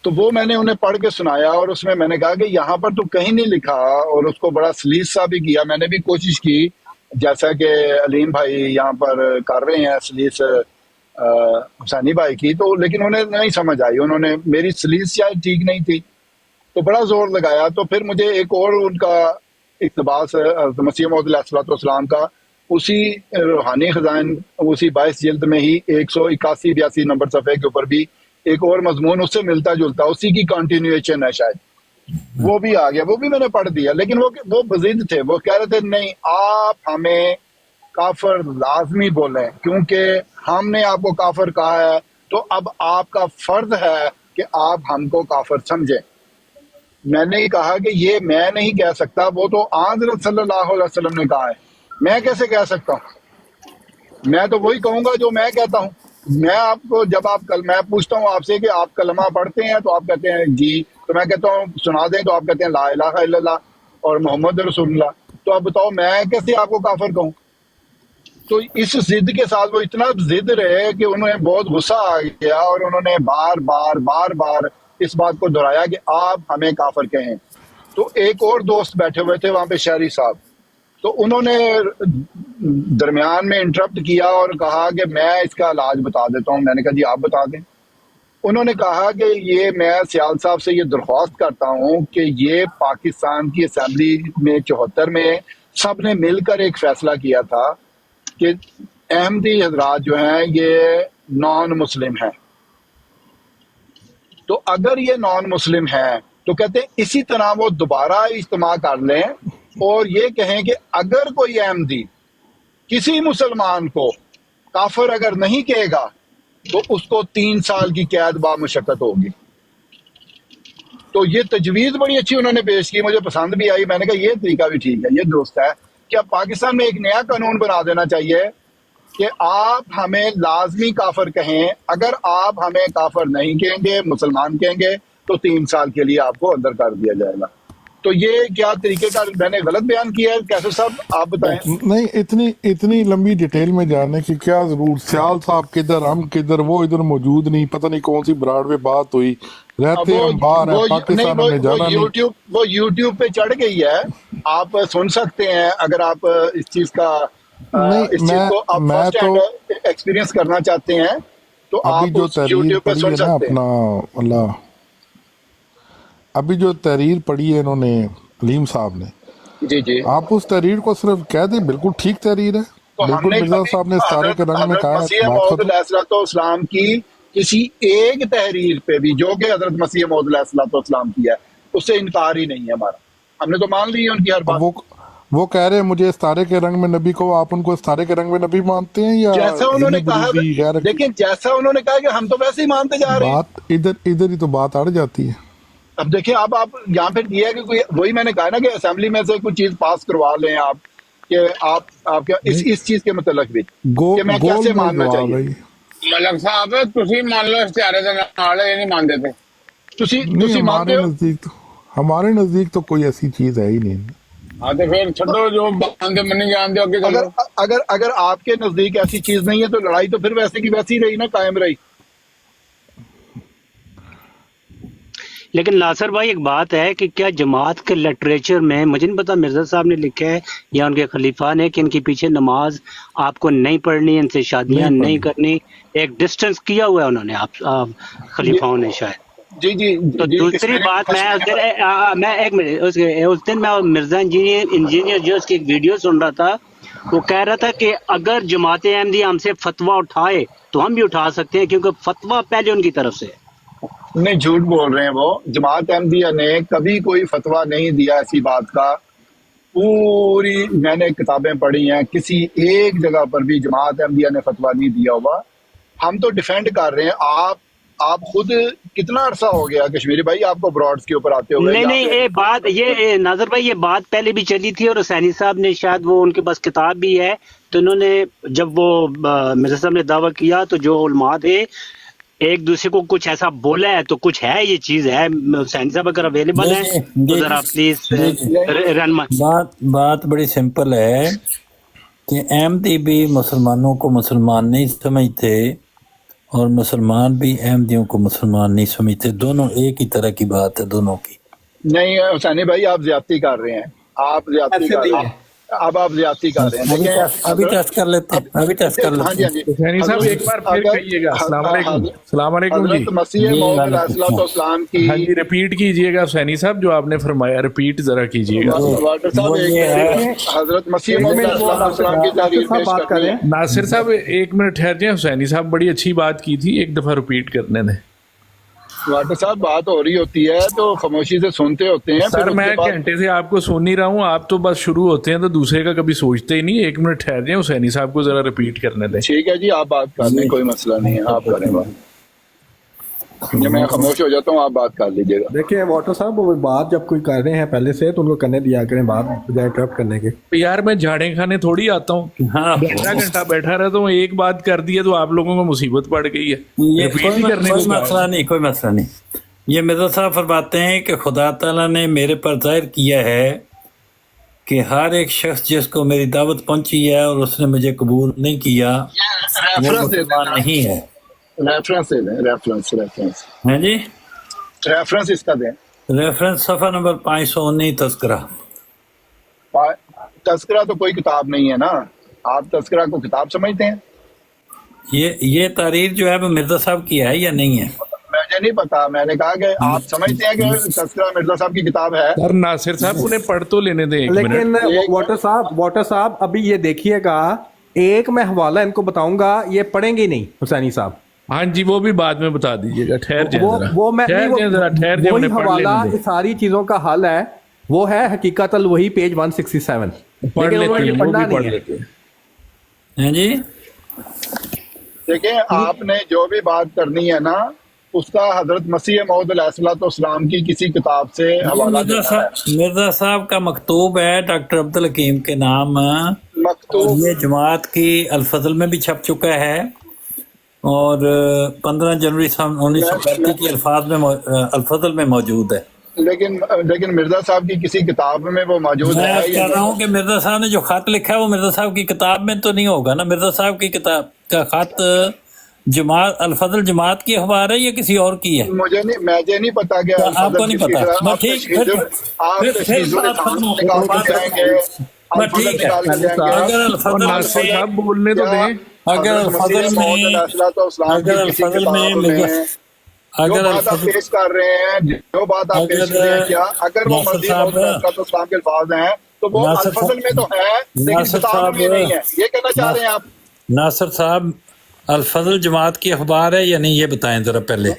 تو وہ میں نے انہیں پڑھ کے سنایا، اور اس میں نے کہا کہ یہاں پر تو کہیں نہیں لکھا، اور اس کو بڑا سلیس سا بھی کیا۔ میں نے بھی کوشش کی جیسا کہ علیم بھائی یہاں پر کر رہے ہیں سلیس حسینی بھائی کی، تو لیکن انہیں نہیں سمجھ آئی، انہوں نے میری سلیس شاید ٹھیک نہیں تھی، تو بڑا زور لگایا۔ تو پھر مجھے ایک اور ان کا اقتباس مسیح موعود علیہ الصلوۃ والسلام کا اسی روحانی خزائن اسی 22 جلد میں ہی 181-82 نمبر صفحے کے اوپر بھی ایک اور مضمون اس سے ملتا جلتا اسی کی کنٹینیویشن ہے شاید، وہ بھی آ گیا، وہ بھی میں نے پڑھ دیا۔ لیکن وہ بضد تھے، وہ کہہ رہے تھے نہیں آپ ہمیں کافر لازمی بولیں، کیونکہ ہم نے آپ کو کافر کہا ہے تو اب آپ کا فرض ہے کہ آپ ہم کو کافر سمجھیں۔ میں نے کہا کہ یہ میں نہیں کہہ سکتا، وہ تو حضرت صلی اللہ علیہ وسلم نے کہا ہے، میں کیسے کہہ سکتا ہوں؟ میں تو وہی کہوں گا جو میں کہتا ہوں۔ میں آپ کو جب میں پوچھتا ہوں آپ سے کہ آپ کلمہ پڑھتے ہیں تو آپ کہتے ہیں جی، تو میں کہتا ہوں سنا دیں تو آپ کہتے ہیں لا الہ الا اللہ اور محمد رسول اللہ، تو اب بتاؤ میں کیسے آپ کو کافر کہوں؟ تو اس ضد کے ساتھ وہ اتنا ضد رہے کہ انہیں بہت غصہ آ گیا، اور انہوں نے بار بار اس بات کو دہرایا کہ آپ ہمیں کافر کہیں۔ تو ایک اور دوست بیٹھے ہوئے تھے وہاں پہ شہری صاحب، تو انہوں نے درمیان میں انٹرپٹ کیا اور کہا کہ میں اس کا علاج بتا دیتا ہوں۔ میں نے کہا جی آپ بتا دیں۔ انہوں نے کہا کہ یہ میں سیال صاحب سے یہ درخواست کرتا ہوں کہ یہ پاکستان کی اسمبلی میں 74 میں سب نے مل کر ایک فیصلہ کیا تھا کہ احمدی حضرات جو ہیں یہ نان مسلم ہیں، تو اگر یہ نان مسلم ہیں تو کہتے ہیں اسی طرح وہ دوبارہ اجتماع کر لیں اور یہ کہیں کہ اگر کوئی احمدی کسی مسلمان کو کافر اگر نہیں کہے گا تو اس کو 3 سال کی قید با مشقت ہوگی۔ تو یہ تجویز بڑی اچھی انہوں نے پیش کی، مجھے پسند بھی آئی۔ میں نے کہا یہ طریقہ بھی ٹھیک ہے، یہ درست ہے کہ اب پاکستان میں ایک نیا قانون بنا دینا چاہیے کہ آپ ہمیں لازمی کافر کہیں، اگر آپ ہمیں کافر نہیں کہیں گے، مسلمان کہیں گے تو 3 سال کے لیے آپ کو اندر کر دیا جائے گا۔ تو یہ کیا طریقے کا میں نے غلط بیان کیا ہے کیسر صاحب، آپ بتائیں۔ نہیں اتنی لمبی ڈیٹیل میں جاننے کی کیا ضرورت؟ سیال صاحب کدھر، ہم کدھر، وہ ادھر موجود نہیں، پتہ نہیں کون سی براڈ وے بات ہوئی، رہتے ہم باہر ہیں، پاکستان میں جانا نہیں۔ وہ یوٹیوب پہ چڑھ گئی ہے، آپ سن سکتے ہیں اگر آپ اس چیز کا اس چیز کو آپ فرسٹ ہینڈ ایکسپیرینس کرنا چاہتے ہیں تو آپ یوٹیوب پہ سن سکتے ہیں۔ اپنا اللہ ابھی جو تحریر پڑھی ہے انہوں نے علیم صاحب نے، جی آپ اس تحریر کو صرف کہہ دیں بالکل ٹھیک تحریر ہے، بالکل مرزا صاحب نے ستارے کے رنگ میں کہا ہے، مسیح موعود علیہ الصلوۃ والسلام کی کسی ایک تحریر پہ بھی جو کہ حضرت مسیح موعود علیہ الصلوۃ والسلام کی ہے اس سے انکار ہی نہیں ہے ہمارا، ہم نے تو مان لی ہے ان کی ہر بات۔ وہ کہہ رہے ہیں مجھے ستارے کے رنگ میں نبی کو، آپ ان کو ستارے کے رنگ میں نبی مانتے ہیں یا جیسا انہوں نے کہا، لیکن جیسا انہوں نے کہا کہ ہم تو ویسے ہی مانتے جا رہے ہیں، بات ادھر ہی تو بات اڑ جاتی ہے۔ اب دیکھیں اب آپ یہاں پہ یہ ہے کہ کوئی وہی میں نے کہا نا کہ اسمبلی میں سے کوئی چیز پاس کروا لیں آپ کہ آپ کیا اس چیز کے متعلق بھی کہ میں کیسے ماننا چاہیے۔ ملک صاحب تسی مان لو اشتہارے دے نال یہ نہیں مانتے تھے، تسی مانتے ہو؟ ہمارے نزدیک تو کوئی ایسی چیز ہے ہی نہیں۔ ہاں تو پھر چھڈو جو باندھے منی جانتے ہو کہ اگر آپ کے نزدیک ایسی چیز نہیں ہے تو لڑائی تو پھر ویسے کی ویسی رہی نا، قائم رہی۔ لیکن ناصر بھائی ایک بات ہے کہ کیا جماعت کے لٹریچر میں، مجھے نہیں پتا مرزا صاحب نے لکھا ہے یا ان کے خلیفہ نے، کہ ان کے پیچھے نماز آپ کو نہیں پڑھنی، ان سے شادیاں نہیں کرنی، ایک ڈسٹنس کیا ہوا ہے انہوں نے، آپ خلیفاؤں نے شاید۔ جی تو دوسری بات میں ایک منٹ، اس دن میں مرزا انجینئر جو اس کی ایک ویڈیو سن رہا تھا، وہ کہہ رہا تھا کہ اگر جماعت احمدیہ ہم سے فتویٰ اٹھائے تو ہم بھی اٹھا سکتے ہیں، کیونکہ فتویٰ پہلے ان کی طرف سے۔ نہیں، جھوٹ بول رہے ہیں وہ، جماعت احمدیہ نے کبھی کوئی فتویٰ نہیں دیا ایسی بات کا، پوری میں نے کتابیں پڑھی ہیں، کسی ایک جگہ پر بھی جماعت احمدیہ نے فتویٰ نہیں دیا ہوا۔ ہم تو ڈیفینڈ کر رہے ہیں، آپ خود کتنا عرصہ ہو گیا کشمیری بھائی آپ کو براڈس کے اوپر آتے ہوئے؟ نہیں یہ بات یہ ناظر بھائی یہ بات پہلے بھی چلی تھی، اور حسینی صاحب نے شاید وہ ان کے پاس کتاب بھی ہے، تو انہوں نے جب وہ مرزا صاحب نے دعویٰ کیا تو جو علماء تھے ایک دوسرے کو کچھ ایسا بولا ہے، تو کچھ ہے یہ چیز ہے. حسینی صاحب اگر اویلیبل ہے تو ذرا پلیز رہنما. بات بڑی سمپل ہے کہ احمدی بھی مسلمانوں کو مسلمان نہیں سمجھتے اور مسلمان بھی احمدیوں کو مسلمان نہیں سمجھتے، دونوں ایک ہی طرح کی بات ہے دونوں کی. نہیں حسینی بھائی آپ زیادتی کر رہے ہیں، آپ زیادتی کر رہے ہیں، اب آپ زیادتی کر رہے ہیں. ابھی ٹیسٹ کر لیتے ہیں، ابھی ٹیسٹ کر ہاں لیتے جی ہیں. ہاں جی حسینی صاحب ایک بار پھر کہیے گا. السلام علیکم. السلام علیکم جی. حضرت مسیح موعود علیہ الصلوۃ والسلام کی ہاں جی ریپیٹ کیجئے گا حسینی صاحب جو آپ نے فرمایا، ریپیٹ ذرا کیجئے گا. واٹر صاحب حضرت مسیح موعود علیہ الصلوۃ والسلام کی تحریر پیش کرنی ہے. ناصر صاحب ایک منٹ ٹھہر جائیں، حسینی صاحب بڑی اچھی بات کی تھی، ایک دفعہ ریپیٹ کرنے دیں. واٹر صاحب بات ہو رہی ہوتی ہے تو خاموشی سے سنتے ہوتے ہیں. سر میں گھنٹے سے آپ کو سن نہیں رہا ہوں، آپ تو بس شروع ہوتے ہیں تو دوسرے کا کبھی سوچتے ہی نہیں. ایک منٹ ٹھہر جائیں، حسینی صاحب کو ذرا ریپیٹ کرنے دیں. ٹھیک ہے جی آپ بات کر لیں، کوئی مسئلہ نہیں ہے، آپ کریں بات. جب میں خاموش ہو جاتا ہوں آپ بات کر لیجیے گا. دیکھیں واٹر صاحب وہ بات جب کوئی کر رہے ہیں پہلے سے تو ان کو کرنے دیا کریں بات، بجائے انٹرپٹ کرنے کے. یار میں جھاڑیں کھانے تھوڑی آتا ہوں، گھنٹہ گھنٹہ بیٹھا رہتا ہوں، ایک بات کر دی ہے تو آپ لوگوں کو مصیبت پڑ گئی ہے. کوئی مسئلہ نہیں، کوئی مسئلہ نہیں. یہ مرزا صاحب فرماتے ہیں کہ خدا تعالیٰ نے میرے پر ظاہر کیا ہے کہ ہر ایک شخص جس کو میری دعوت پہنچی ہے اور اس نے مجھے قبول نہیں کیا وہ مسلمان نہیں ہے. ریفرنس دے دیں، ریفرنس ہیں جی، ریفرنس اس کا دیں. ریفرنس صفحہ نمبر 519 تذکرہ. تذکرہ تو کوئی کتاب نہیں ہے نا، آپ تذکرہ کو کتاب سمجھتے ہیں؟ یہ تحریر جو ہے وہ مرزا صاحب کی ہے یا نہیں ہے؟ مجھے نہیں پتا، میں نے کہا کہ آپ سمجھتے ہیں کہ تذکرہ مرزا صاحب کی کتاب ہے. سر ناصر صاحب انہیں پڑھ تو لینے دیں ایک منٹ. لیکن واٹر صاحب ابھی یہ دیکھیے گا، ایک میں حوالہ ان کو بتاؤں گا، یہ پڑھیں گے نہیں حسینی صاحب. ہاں جی وہ بھی بعد میں بتا دیجیے گا. ٹھہر جائیں وہی حوالہ ساری چیزوں کا حل ہے، وہ ہے حقیقت الوحی پیج 167. پڑھ لیتے ہیں جی. دیکھیں آپ نے جو بھی بات کرنی ہے نا اس کا حضرت مسیح موعود علیہ الصلوۃ والسلام کی کسی کتاب سے حوالہ دینا ہے. مرزا صاحب کا مکتوب ہے ڈاکٹر عبدالحکیم کے نام، مکتوب یہ جماعت کی الفضل میں بھی چھپ چکا ہے اور 15 جنوری 1935 کی الفضل میں موجود ہے. لیکن مرزا صاحب کی کسی کتاب میں وہ موجود ہے. میں کہہ رہا ہوں کہ مرزا صاحب نے جو خط لکھا ہے وہ مرزا صاحب کی کتاب میں تو نہیں ہوگا نا. مرزا صاحب کی کتاب کا خط جماعت الفضل جماعت کی اخبار ہے یا کسی اور کی ہے؟ مجھے نہیں پتا کہ آپ کو نہیں پتا. ٹھیک ہے، اگر الفضل بولنے تو دیں. اگر الفضل پیش کر رہے ہیں، جو بات آپ پیش کر رہے ہیں، کیا اگر وہ مسیح موعود علیہ السلام کے الفاظ ہیں تو وہ الفضل میں تو ہے لیکن کتاب میں نہیں ہے، یہ کہنا چاہ رہے ہیں آپ؟ ناصر صاحب الفضل جماعت کی اخبار ہے یا نہیں یہ بتائیں ذرا پہلے.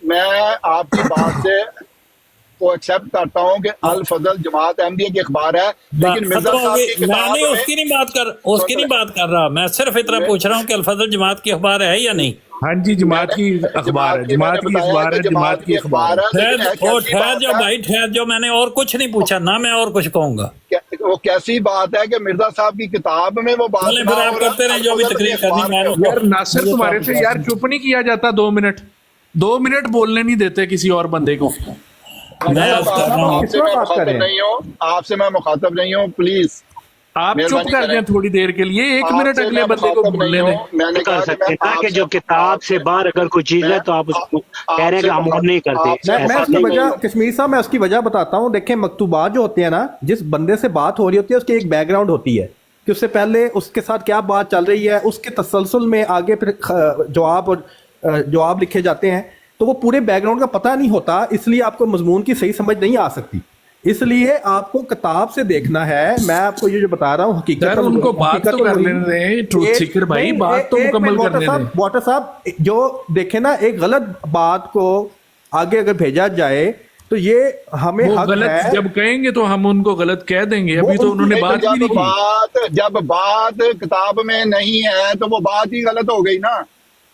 میں آپ کی بات سے کو ایکسپٹ کرتا ہوں کہ الفضل جماعت احمدیہ کی اخبار ہے، لیکن مرزا صاحب کی کتاب میں اس کی نہیں بات کر رہا، میں صرف اتنا پوچھ رہا ہوں کہ الفضل جماعت کی اخبار ہے یا نہیں. ہاں جی جماعت کی اخبار ہے، جماعت کی اخبار ہے، جماعت کی اخبار ہے. ٹھہر جاؤ بھائی، ٹھہر جاؤ، میں نے اور کچھ نہیں پوچھا نہ میں اور کچھ کہوں گا. وہ کیسی بات ہے کہ مرزا صاحب کی کتاب میں وہ بات پھر آپ کرتے رہیں جو بھی تقریر کرنی. یار ناصر تمہارے سے یار چپ نہیں کیا جاتا، 2 منٹ بولنے نہیں دیتے کسی اور بندے کو. آپ سے میں مخاطب نہیں ہوں، پلیز آپ چپ کر دیں تھوڑی دیر کے لیے، 1 منٹ اگلے بندے کو بولنے دیں. میں نے کر سکتے ہیں کہ جو کتاب سے باہر اگر کوئی چیز ہے تو آپ اس کو کہہ رہے ہیں کہ ہم اور نہیں کرتے. میں اس کی وجہ کشمیر صاحب میں اس کی وجہ بتاتا ہوں. دیکھیں مکتوبات جو ہوتے ہیں نا، جس بندے سے بات ہو رہی ہوتی ہے اس کی ایک بیک گراؤنڈ ہوتی ہے کہ اس سے پہلے اس کے ساتھ کیا بات چل رہی ہے، اس کے تسلسل میں آگے پھر جواب لکھے جاتے ہیں، تو وہ پورے بیک گراؤنڈ کا پتہ نہیں ہوتا، اس لیے آپ کو مضمون کی صحیح سمجھ نہیں آ سکتی. اس لیے آپ کو کتاب سے دیکھنا ہے. میں آپ کو یہ جو بتا رہا ہوں حقیقت ان کو بات تو کرنے دیں، ٹروتھ سیکر بھائی بات تو مکمل کرنے دیں. واٹر صاحب جو دیکھیں نا، ایک غلط بات کو آگے اگر بھیجا جائے تو یہ ہمیں غلط جب کہیں گے تو ہم ان کو غلط کہہ دیں گے. ابھی تو انہوں نے بات بھی نہیں کی. جب بات کتاب میں نہیں ہے تو وہ بات ہی غلط ہو گئی نا.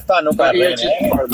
ਤੁਹਾਨੂੰ ਕਰ ਰਹੇ ਨੇ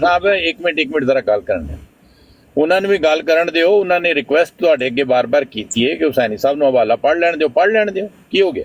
ਸਾਹਿਬ ਇੱਕ ਮਿੰਟ ਜ਼ਰਾ ਗੱਲ ਕਰਨ ਦਿਓ. ਉਹਨਾਂ ਨੂੰ ਵੀ ਗੱਲ ਕਰਨ ਦਿਓ. ਉਹਨਾਂ ਨੇ ਰਿਕੁਐਸਟ ਤੁਹਾਡੇ ਅੱਗੇ ਬਾਰ-ਬਾਰ ਕੀਤੀ ਹੈ ਕਿ ਹੁਸੈਨੀ ਸਾਹਿਬ ਨੂੰ ਹਵਾਲਾ ਪੜ੍ਹ ਲੈਣ ਦਿਓ. ਕੀ ਹੋ ਗਿਆ?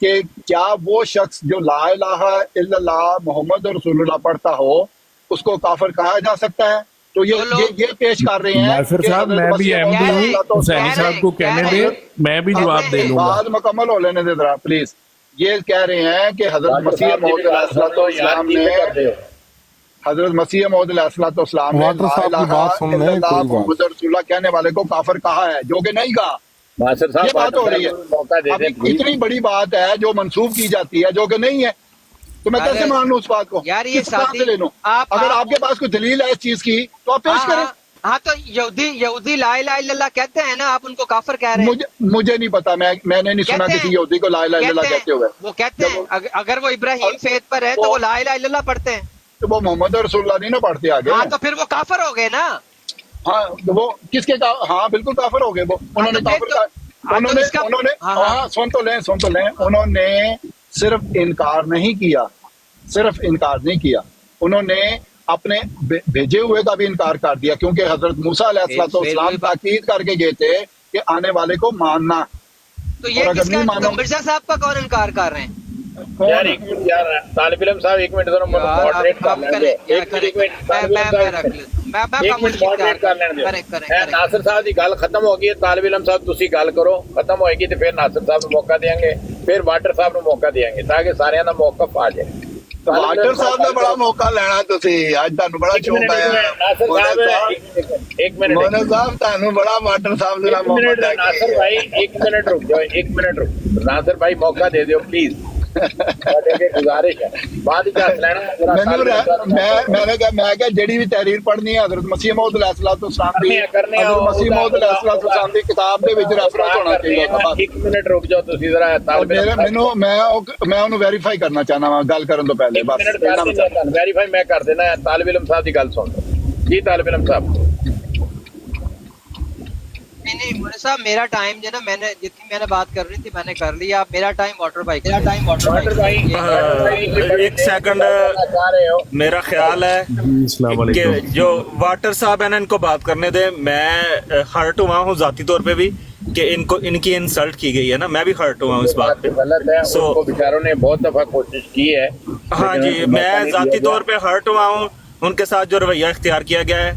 کہ کیا وہ شخص جو لا الہ الا اللہ محمد رسول اللہ پڑھتا ہو اس کو کافر کہا جا سکتا ہے؟ تو یہ پیش کر رہے ہیں ناصر کہ صاحب حضرت میں بھی مسیح احمدی موعود ہوں، علیہ الصلوۃ حسینی والسلام صاحب کو کہنے دیں، میں بھی جواب دے لوں گا۔ بات مکمل ہو لینے دے ذرا پلیز۔ یہ کہہ رہے ہیں کہ حضرت مسیح موعود علیہ الصلوۃ والسلام نے حضرت مسیح موعود علیہ الصلوۃ والسلام نے واٹر لا صاحب کی الہ بات سن لیں، الا اللہ کوئی بات۔ محمد رسول اللہ کہنے والے کو کافر کہا ہے، جو کہ نہیں کہا۔ ناصر صاحب یہ بات ہو رہی ہے۔ اب اتنی بڑی بات ہے جو منسوخ کی جاتی ہے جو کہ نہیں ہے، تو میں کیسے مان لوں اس بات کو؟ یار یہ کس طرح سے لے لوں؟ آپ اگر آپ کے پاس کوئی دلیل ہے اس چیز کی تو آپ پیش کریں۔ ہاں تو یہودی لا الہ الا اللہ کہتے ہیں نا، آپ ان کو کافر کہہ رہے ہیں۔ مجھے نہیں پتا، میں نے نہیں سنا کسی یہودی کو لا الہ الا اللہ کہتے ہوئے۔ وہ کہتے ہیں اگر وہ ابراہیم فیت پر ہے تو وہ لا الہ الا اللہ پڑھتے ہیں، تو وہ محمد رسول اللہ نہیں نا پڑھتے آگے؟ ہاں تو پھر وہ کافر ہو گئے نا۔ ہاں وہ کس کے ہاں بالکل کافر ہو گئے وہ، انہوں نے کافر کہا۔ انہوں نے ہاں سن تو لیں انہوں نے صرف انکار نہیں کیا، صرف انکار نہیں کیا، انہوں نے اپنے بھیجے ہوئے کا بھی انکار کر دیا، کیونکہ حضرت موسیٰ علیہ الصلوۃ والسلام تاکید کر کے گئے تھے کہ آنے والے کو ماننا۔ تو یہ کس کا مرزا صاحب کا کون انکار کر رہے ہیں؟ یار طالب علم صاحب ایک منٹ ذرا ماڈریٹ کر لیں گے، ناصر صاحب کی گل ختم ہو گئی ہے، طالب علم صاحب تسی گل کرو، ختم ہوئے گی تو پھر ناصر صاحب کو موقع دیں گے، پھر واٹر صاحب کو موقع دیں گے تاکہ سارے کا موقف آ جائے۔ واٹر صاحب نے بڑا موقع لینا تسی، اج تانوں بڑا شوق ہے ناصر صاحب ایک منٹ، مولانا صاحب تانوں بڑا واٹر صاحب نے موقع دیا۔ ناصر بھائی ایک منٹ رک جاؤ، ایک منٹ رک، ناصر بھائی موقع دے دیو پلیز، گزارش ہے بعد میں کہا جڑی بھی تحریر پڑھنی ہے حضرت مسیح موعود علیہ الصلوۃ والسلام دی، حضرت مسیح موعود علیہ الصلوۃ والسلام دی کتاب دے وچ ریفرنس ہونا چاہیے۔ ایک منٹ رک جاؤ تسی ذرا طالب علم، میں انہوں ویریفائی کرنا چاہنا وا گل کرن تو پہلے، بس ویریفائی میں کر دینا ہے۔ طالب علم صاحب کی گل سن لو جی، طالب علم صاحب۔ نہیں مولانا صاحب میرا ٹائم جو نا میں نے جتنی میں نے بات کر رہی تھی میں نے کر لی، آپ میرا ٹائم واٹر بھائی ایک سیکنڈ، میرا خیال ہے کہ جو واٹر صاحب ہیں نا ان کو بات کرنے دیں۔ میں ہرٹ ہوا ہوں ذاتی طور پہ بھی کہ ان کی انسلٹ کی گئی ہے نا، میں بھی ہرٹ ہوا ہوں اس بات پہ، غلط ہے، ان کو بیچاروں نے بہت دفعہ کوشش کی ہے۔ ہاں جی میں ذاتی طور پہ ہرٹ ہوا ہوں، ان کے ساتھ جو رویہ اختیار کیا گیا ہے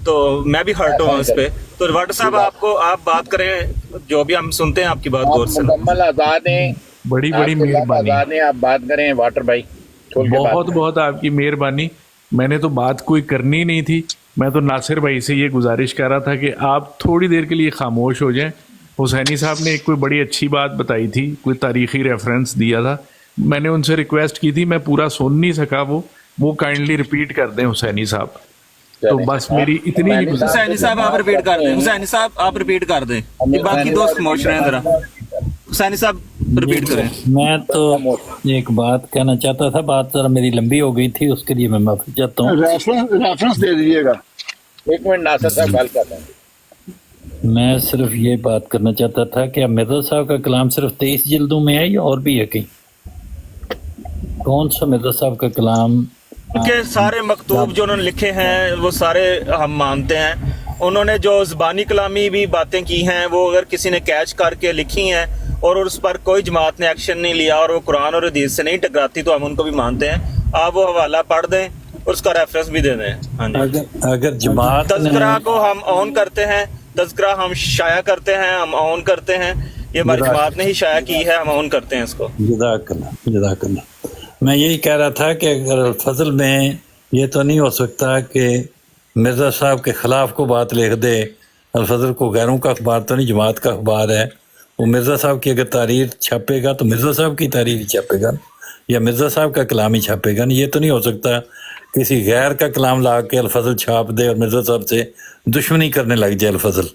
تو میں بھی ہرٹ ہوا ہوں اس پہ۔ تو واٹر صاحب آپ بات کریں، جو بھی ہم سنتے ہیں آپ کی بات غور سے۔ مکمل آزاد ہیں، بڑی مہربانی، آزاد ہیں، آپ بات کریں واٹر بھائی۔ بہت آپ کی مہربانی۔ میں نے تو بات کوئی کرنی نہیں تھی، میں تو ناصر بھائی سے یہ گزارش کر رہا تھا کہ آپ تھوڑی دیر کے لیے خاموش ہو جائیں۔ حسینی صاحب نے ایک کوئی بڑی اچھی بات بتائی تھی، کوئی تاریخی ریفرنس دیا تھا، میں نے ان سے ریکویسٹ کی تھی، میں پورا سن نہیں سکا، وہ کائنڈلی ریپیٹ کر دیں حسینی صاحب۔ تو بس میری اتنی ہی حسینی صاحب آپ ریپیٹ کر دیں، حسینی صاحب آپ ریپیٹ کر دیں، باقی دوست خاموش رہیں ذرا۔ حسینی صاحب ریپیٹ کریں۔ میں تو ایک بات کہنا چاہتا تھا، بات ذرا میری لمبی ہو گئی تھی، اس کے لیے میں معافی چاہتا ہوں۔ ریفرنس دے دیجیے گا۔ ایک منٹ ناصر صاحب گل کر رہے ہیں۔ میں صرف یہ بات کرنا چاہتا تھا کہ مرزا صاحب کا کلام صرف 23 جلدوں میں ہے یا اور بھی ہے کہیں؟ کون سا مرزا صاحب کا کلام؟ کہ سارے مکتوب جو انہوں نے لکھے ہیں وہ سارے ہم مانتے ہیں۔ انہوں نے جو زبانی کلامی بھی باتیں کی ہیں وہ اگر کسی نے کیچ کر کے لکھی ہیں اور اس پر کوئی جماعت نے ایکشن نہیں لیا اور وہ قرآن اور حدیث سے نہیں ٹکراتی تو ہم ان کو بھی مانتے ہیں۔ آپ وہ حوالہ پڑھ دیں اور اس کا ریفرنس بھی دے دیں۔ ہاں جی، اگر جماعت تذکرہ کو ہم اون کرتے ہیں، تذکرہ ہم شائع کرتے ہیں، ہم اون کرتے ہیں، یہ ہماری جماعت نے ہی شائع کی ہے، ہم اون کرتے ہیں اس کو۔ جزاک اللہ۔ میں یہی کہہ رہا تھا کہ اگر الفضل میں یہ تو نہیں ہو سکتا کہ مرزا صاحب کے خلاف کو بات لکھ دے، الفضل کو غیروں کا اخبار تو نہیں، جماعت کا اخبار ہے، وہ مرزا صاحب کی اگر تحریر چھپے گا تو مرزا صاحب کی تحریر ہی چھپے گا یا مرزا صاحب کا کلام ہی چھپے گا۔ یہ تو نہیں ہو سکتا کسی غیر کا کلام لا کے الفضل چھاپ دے اور مرزا صاحب سے دشمنی کرنے لگ جائے الفضل،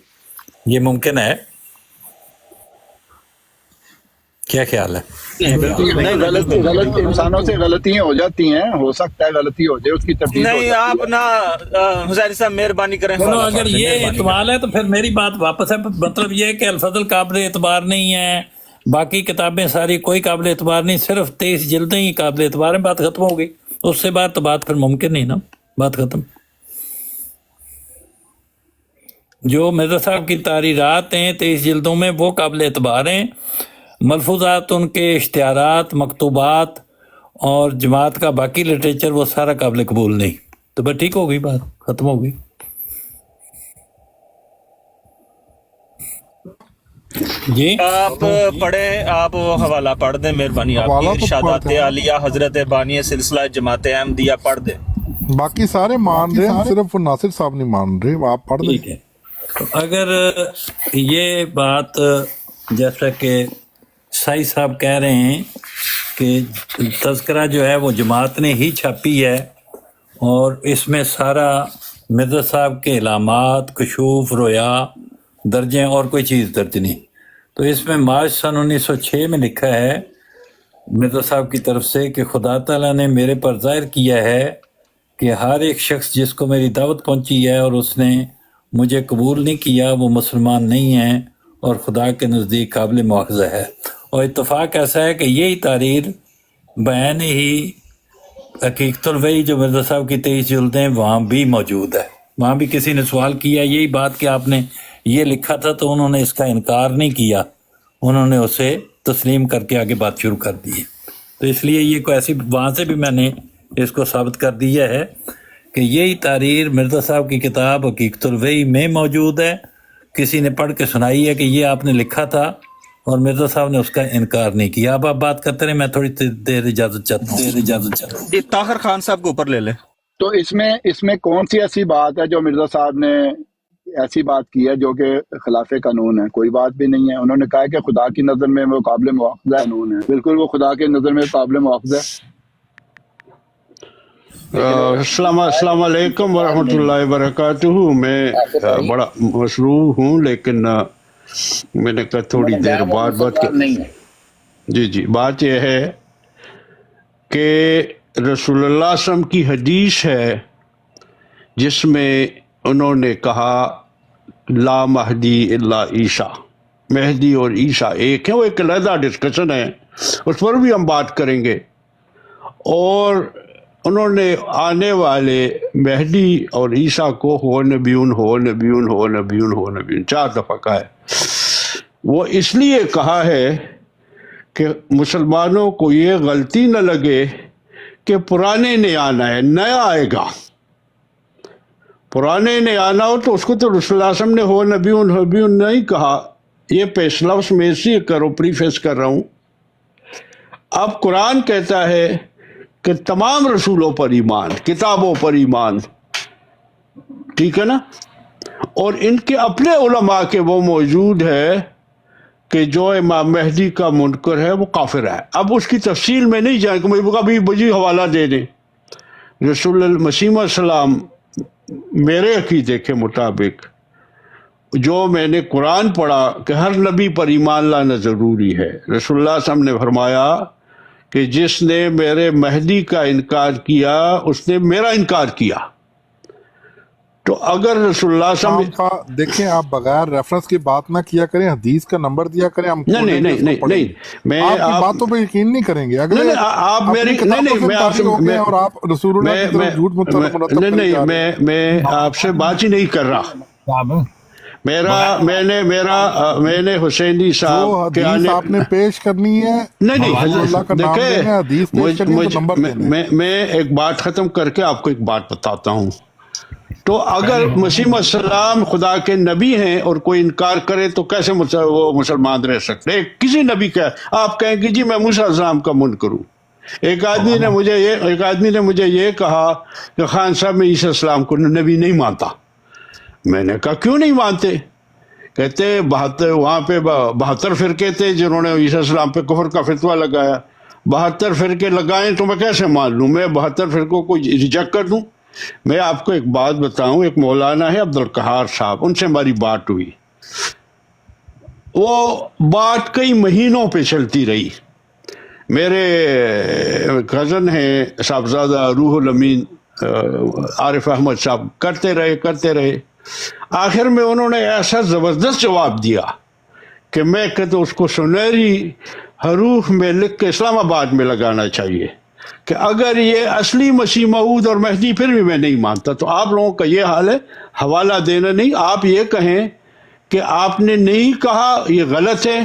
یہ ممکن ہے؟ کیا خیال ہے؟ غلط انسانوں سے غلطیاں ہو جاتی ہیں، ہو سکتا ہے غلطی ہو جائے، اس کی تبدیل نہیں آپ نہ حسین صاحب مہربانی کریں۔ اگر یہ اعتبار ہے تو پھر میری بات واپس ہے، مطلب یہ ہے کہ الفضل قابل اعتبار نہیں ہے، باقی کتابیں ساری کوئی قابل اعتبار نہیں، صرف 23 جلدیں ہی قابل اعتبار ہیں، بات ختم ہو گئی۔ اس سے بعد تو بات پھر ممکن نہیں نا، بات ختم۔ جو مرزا صاحب کی تحریرات ہیں 23 جلدوں میں وہ قابل اعتبار ہیں، ملفوظات ان کے، اشتہارات، مکتوبات اور جماعت کا باقی لٹریچر وہ سارا قابل قبول نہیں. تو بس ٹھیک ہو گئی، بات ختم ہو گئی. جی آپ پڑھیں، آپ وہ حوالہ پڑھ دیں مہربانی، آپ کی ارشادات عالیہ حضرت بانی سلسلہ جماعت احمدیہ پڑھ دیں. باقی سارے مان رہے ہیں، صرف ناصر صاحب نہیں مان رہے. آپ پڑھ دیں. ٹھیک ہے. اگر یہ بات جیسا کہ سائی صاحب کہہ رہے ہیں کہ تذکرہ جو ہے وہ جماعت نے ہی چھاپی ہے اور اس میں سارا مرزا صاحب کے علامات، کشوف، رویا درج ہیں اور کوئی چیز درج نہیں، تو اس میں مارچ سن 1906 میں لکھا ہے مرزا صاحب کی طرف سے کہ خدا تعالیٰ نے میرے پر ظاہر کیا ہے کہ ہر ایک شخص جس کو میری دعوت پہنچی ہے اور اس نے مجھے قبول نہیں کیا وہ مسلمان نہیں ہیں اور خدا کے نزدیک قابل مواخذہ ہے. اور اتفاق ایسا ہے کہ یہی تحریر بیان ہی حقیقت الوحی جو مرزا صاحب کی 23 جلدیں وہاں بھی موجود ہے. وہاں بھی کسی نے سوال کیا یہی بات کہ آپ نے یہ لکھا تھا، تو انہوں نے اس کا انکار نہیں کیا، انہوں نے اسے تسلیم کر کے آگے بات شروع کر دی ہے. تو اس لیے یہ کوئی ایسی وہاں سے بھی میں نے اس کو ثابت کر دیا ہے کہ یہی تحریر مرزا صاحب کی کتاب حقیقت الوحی میں موجود ہے. کسی نے پڑھ کے سنائی ہے کہ یہ آپ نے لکھا تھا اور مرزا صاحب نے اس کا انکار نہیں کیا. اب آپ بات کرتے رہے، میں تھوڑی دیر اجازت چاہتا ہوں. جی طاہر خان صاحب کو اوپر لے لیں. تو اس میں کون سی ایسی بات ہے جو مرزا صاحب نے ایسی بات کی ہے جو کہ خلاف قانون ہے؟ کوئی بات بھی نہیں ہے. انہوں نے کہا کہ خدا کی نظر میں وہ قابل مواخذہ قانون ہے، بالکل وہ خدا کی نظر میں قابل مواخذہ ہے. السلام علیکم ورحمۃ اللہ وبرکاتہ. میں بڑا مصروف ہوں لیکن میں نے کہا تھوڑی دیر بعد بات جی بات یہ ہے کہ رسول اللہ صلی اللہ علیہ وسلم کی حدیث ہے جس میں انہوں نے کہا لا مہدی الا عیسیٰ، مہدی اور عیسیٰ ایک ہے. وہ ایک علیحدہ ڈسکشن ہے، اس پر بھی ہم بات کریں گے. اور انہوں نے آنے والے مہدی اور عیسیٰ کو ہو نبیون ہو نبیون ہو نبیون ہو نبیون 4 دفعہ کہا ہے. وہ اس لیے کہا ہے کہ مسلمانوں کو یہ غلطی نہ لگے کہ پرانے نے آنا ہے، نیا آئے گا. پرانے نے آنا ہو تو اس کو تو رسول اللہ صلی اللہ علیہ وسلم نے ہو نبیون نبیون نہیں کہا. یہ فیصلہ اس میں اسی کرو پریفیس کر رہا ہوں. اب قرآن کہتا ہے کہ تمام رسولوں پر ایمان، کتابوں پر ایمان، ٹھیک ہے نا. اور ان کے اپنے علماء کے وہ موجود ہے کہ جو امام مہدی کا منکر ہے وہ کافر ہے. اب اس کی تفصیل میں نہیں جائیں کہ مجھے کبھی بجی حوالہ دے دیں. رسول المسیح علیہ السلام میرے عقیدے کے مطابق جو میں نے قرآن پڑھا کہ ہر نبی پر ایمان لانا ضروری ہے. رسول اللہ صلی اللہ علیہ وسلم نے فرمایا کہ جس نے میرے مہدی کا انکار کیا اس نے میرا انکار کیا. تو اگر رسول اللہ صلی اللہ علیہ وسلم دیکھیں آپ بغیر ریفرنس کی بات نہ کیا کریں، حدیث کا نمبر دیا کریں. ہم نہیں میں آپ کی باتوں پہ یقین نہیں کریں گے. اگر آپ میری اور آپ رسول اللہ کی طرف جھوٹ مرتب میں آپ سے بات ہی نہیں کر رہا. میں نے حسینی صاحب جو حدیث آپ نے پیش کرنی ہے میں ایک بات ختم کر کے آپ کو ایک بات بتاتا ہوں. تو اگر مسیح علیہ السلام خدا کے نبی ہیں اور کوئی انکار کرے تو کیسے وہ مسلمان رہ سکتے؟ کسی نبی کا آپ کہیں کہ جی میں موسیٰ علیہ السلام کا منکر ہوں. ایک آدمی نے مجھے یہ کہا کہ خان صاحب میں عیسیٰ السلام کو نبی نہیں مانتا. میں نے کہا کیوں نہیں مانتے؟ کہتے وہاں پہ 72 فرقے تھے جنہوں نے عیسیٰ السلام پہ کفر کا فتویٰ لگایا. 72 فرقے لگائیں تو میں کیسے مان لوں؟ میں 72 فرقوں کو ریجیکٹ کر دوں؟ میں آپ کو ایک بات بتاؤں. ایک مولانا ہے عبد القہار صاحب، ان سے ہماری بات ہوئی. وہ بات کئی مہینوں پہ چلتی رہی. میرے کزن ہیں صاحبزادہ روح الامین عارف احمد صاحب، کرتے رہے. آخر میں انہوں نے ایسا زبردست جواب دیا کہ میں کہتا اس کو سنہری حروف میں لکھ کے اسلام آباد میں لگانا چاہیے کہ اگر یہ اصلی مسیح موعود اور مہدی پھر بھی میں نہیں مانتا. تو آپ لوگوں کا یہ حال ہے، حوالہ دینا نہیں. آپ یہ کہیں کہ آپ نے نہیں کہا، یہ غلط ہے.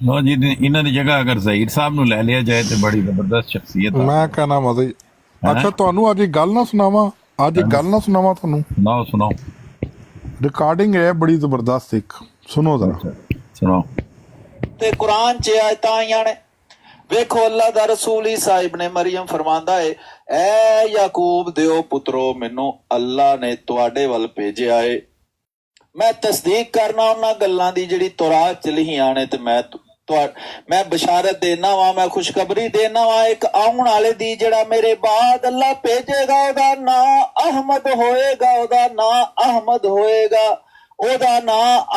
ਲੋ ਜੀ ਇਹਨਾਂ ਦੀ ਜਗ੍ਹਾ ਅਗਰ ਜ਼ਹੀਰ ਸਾਹਿਬ ਨੂੰ ਲੈ ਲਿਆ ਜਾਏ ਤੇ ਬੜੀ ਜ਼ਬਰਦਸਤ ਸ਼ਖਸੀਅਤ ਆ। ਮੈਂ ਕਹਿਣਾ ਮਜ਼ੇ ਅੱਛਾ ਤੁਹਾਨੂੰ ਅੱਜ ਇੱਕ ਗੱਲ ਨਾ ਸੁਣਾਵਾਂ, ਤੁਹਾਨੂੰ ਸੁਣਾਓ ਰਿਕਾਰਡਿੰਗ ਹੈ ਬੜੀ ਜ਼ਬਰਦਸਤ, ਇੱਕ ਸੁਣੋ ਜ਼ਰਾ। ਸੁਣਾਓ। ਤੇ ਕੁਰਾਨ ਚ ਆਇਤਾਂ ਆਈਆਂ ਨੇ, ਵੇਖੋ ਅੱਲਾ ਦਾ ਰਸੂਲ ਈਸਾ ਇਬਨ ਮਰੀਮ ਫਰਮਾਂਦਾ ਹੈ, ਐ ਯਾਕੂਬ ਦਿਓ ਪੁੱਤਰੋ, ਮੈਨੂੰ ਅੱਲਾ ਨੇ ਤੁਹਾਡੇ ਵੱਲ ਭੇਜਿਆ ਏ। ਮੈਂ ਤਸਦੀਕ ਕਰਨਾ ਉਹਨਾਂ ਗੱਲਾਂ ਦੀ ਜਿਹੜੀ ਤੌਰਾਤ ਚ ਲਿਖੀਆਂ ਨੇ, ਤੇ ਮੈਂ ਬਸ਼ਾਰਤ ਦੇਣਾ ਵਾ, ਮੈਂ ਖੁਸ਼ਖਬਰੀ ਦੇਣਾ ਵਾ ਇੱਕ ਆਉਣ ਵਾਲੇ ਦੀ, ਜਿਹੜਾ ਮੇਰੇ ਬਾਅਦ ਅੱਲਾ ਭੇਜੇਗਾ, ਉਹਦਾ ਨਾਂ ਅਹਮਦ ਹੋਏਗਾ, ਉਹਦਾ ਨਾਂ ਅਹਮਦ ਹੋਏਗਾ, ਉਹਦਾ ਨਾਂ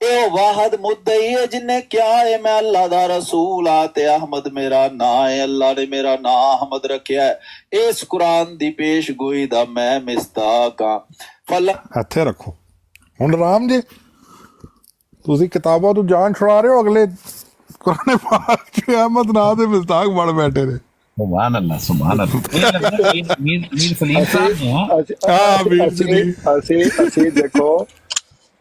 ਇਹ ਵਾਹਦ ਮੁੱਦਈ ਹੈ ਜਿਨੇ ਕਿਹਾ ਹੈ ਮੈਂ ਅੱਲਾ ਦਾ ਰਸੂਲ ਆ ਤੇ ਅਹਮਦ ਮੇਰਾ ਨਾਂ ਹੈ, ਅੱਲਾ ਨੇ ਮੇਰਾ ਨਾਂ ਅਹਮਦ ਰੱਖਿਆ ਹੈ। ਇਸ ਕੁਰਾਨ ਦੀ ਪੇਸ਼ਗੋਈ ਦਾ ਮੈਂ ਮਿਸਤਾਕ ਹਾਂ। ਇੱਥੇ ਰੱਖੋ ਹੁਣ ਰਾਮ ਜੀ, ਤੁਸੀਂ ਕਿਤਾਬਾਂ ਤੋਂ ਜਾਨ ਛੁਡਾ ਰਹੇ ਹੋ, ਅਗਲੇ ਕੁਰਾਨ ਪਾਕ ਚ ਅਹਿਮਦ ਨਾਂ ਦੇ ਮਿਸਤਾਕ ਬਣ ਬੈਠੇ ਨੇ। ਸੁਭਾਨ ਅੱਲਾਹ, ਸੁਭਾਨ ਅੱਲਾਹ। ਮੀਰ ਸਲੀਮ ਸਾਹਿਬ ਅਸੀਂ ਦੇਖੋ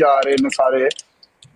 ਜਾ ਰਹੇ ਨੇ ਸਾਰੇ।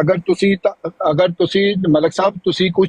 ਅਗਰ ਤੁਸੀਂ ਮਲਕ ਸਾਹਿਬ ਤੁਸੀਂ ਕੁਝ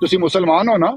ਤੁਸੀਂ ਮੁਸਲਮਾਨ ਹੋ ਨਾ,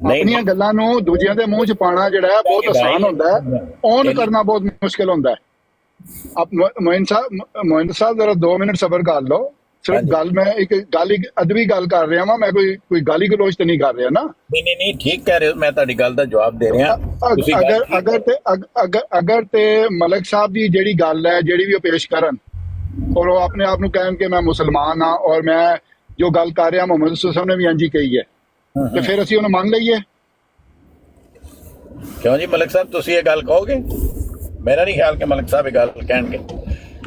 ਆਪਣੀਆਂ ਗੱਲਾਂ ਨੂੰ ਦੂਜਿਆਂ ਦੇ ਮੂੰਹ 'ਚ ਪਾਣਾ ਜਿਹੜਾ ਹੈ ਬਹੁਤ ਆਸਾਨ ਹੁੰਦਾ ਹੈ, ਔਨ ਕਰਨਾ ਬਹੁਤ ਮੁਸ਼ਕਿਲ ਹੁੰਦਾ ਹੈ। ਆਪ ਮੋਇਨ ਸਾਹਿਬ ਜ਼ਰਾ 2 ਮਿੰਟ ਸਬਰ ਕਰ ਲਓ। ਸਿਰਫ ਗੱਲ ਮੈਂ ਇੱਕ ਅਦਬੀ ਗੱਲ ਕਰ ਰਿਹਾ ਵਾਂ, ਮੈਂ ਕੋਈ ਗਾਲੀ ਗਲੋਚ ਤੇ ਨਹੀਂ ਕਰ ਰਿਹਾ ਨਾ। ਨਹੀਂ ਠੀਕ ਕਹਿ ਰਹੇ ਹੋ, ਮੈਂ ਤੁਹਾਡੀ ਗੱਲ ਦਾ ਜਵਾਬ ਦੇ ਰਿਹਾ। ਅਗਰ ਤੇ ਮਲਕ ਸਾਹਿਬ ਦੀ ਜਿਹੜੀ ਗੱਲ ਹੈ, ਜਿਹੜੀ ਵੀ ਉਹ ਪੇਸ਼ ਕਰਨ ਔਰ ਉਹ ਆਪਣੇ ਆਪ ਨੂੰ ਕਹਿਣ ਕਿ ਮੈਂ ਮੁਸਲਮਾਨ ਹਾਂ ਔਰ ਮੈਂ ਜੋ ਗੱਲ ਕਰ ਰਿਹਾ ਮੁਹੰਮਦ ਰਸੂਲ ਸਾਹਿਬ ਨੇ ਵੀ ਇੰਝ ਹੀ ਕਹੀ ਹੈ, ਤੇ ਫਿਰ ਅਸੀਂ ਉਹਨੂੰ ਮੰਨ ਲਈਏ ਕਿਉਂ ਜੀ? ਮਲਕ ਸਾਹਿਬ ਤੁਸੀਂ ਇਹ ਗੱਲ ਕਹੋਗੇ? ਮੇਰਾ ਨਹੀਂ ਖਿਆਲ ਕਿ ਮਲਕ ਸਾਹਿਬ ਇਹ ਗੱਲ ਕਹਿਣਗੇ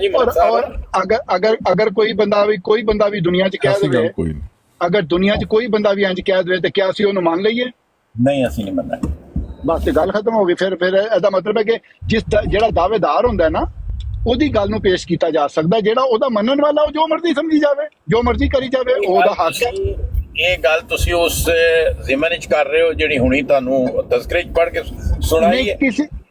ਜੀ ਮਲਕ ਸਾਹਿਬ ਅਗਰ ਕੋਈ ਬੰਦਾ ਵੀ ਦੁਨੀਆ 'ਚ ਕਹਿ ਦੇਵੇ, ਅਗਰ ਦੁਨੀਆ 'ਚ ਕੋਈ ਬੰਦਾ ਵੀ ਇੰਝ ਕਹਿ ਦੇਵੇ ਤੇ ਕਿਆ ਅਸੀਂ ਉਹਨੂੰ ਮੰਨ ਲਈਏ? ਨਹੀਂ, ਅਸੀਂ ਨਹੀਂ ਮੰਨਾਂਗੇ। ਬਸ ਤੇ ਗੱਲ ਖਤਮ ਹੋ ਗਈ। ਫਿਰ ਇਹਦਾ ਮਤਲਬ ਹੈ ਕਿ ਜਿਹੜਾ ਦਾਅਵੇਦਾਰ ਹੁੰਦਾ ਨਾ ਉਹਦੀ ਗੱਲ ਨੂੰ ਪੇਸ਼ ਕੀਤਾ ਜਾ ਸਕਦਾ, ਜਿਹੜਾ ਉਹਦਾ ਮੰਨਣ ਵਾਲਾ ਉਹ ਜੋ ਮਰਜ਼ੀ ਸਮਝੀ ਜਾਵੇ, ਜੋ ਮਰਜ਼ੀ ਕਰੀ ਜਾਵੇ, ਉਹਦਾ ਹੱਕ ਹੈ। ਇਹ ਗੱਲ ਤੁਸੀਂ ਉਸ ਜ਼ਿਮਨ ਵਿੱਚ ਕਰ ਰਹੇ ਹੋ ਜਿਹੜੀ ਹੁਣੀ ਤੁਹਾਨੂੰ ਤਜ਼ਕਰੇ 'ਚ ਪੜ੍ਹ ਕੇ ਸੁਣਾਈ ਹੈ?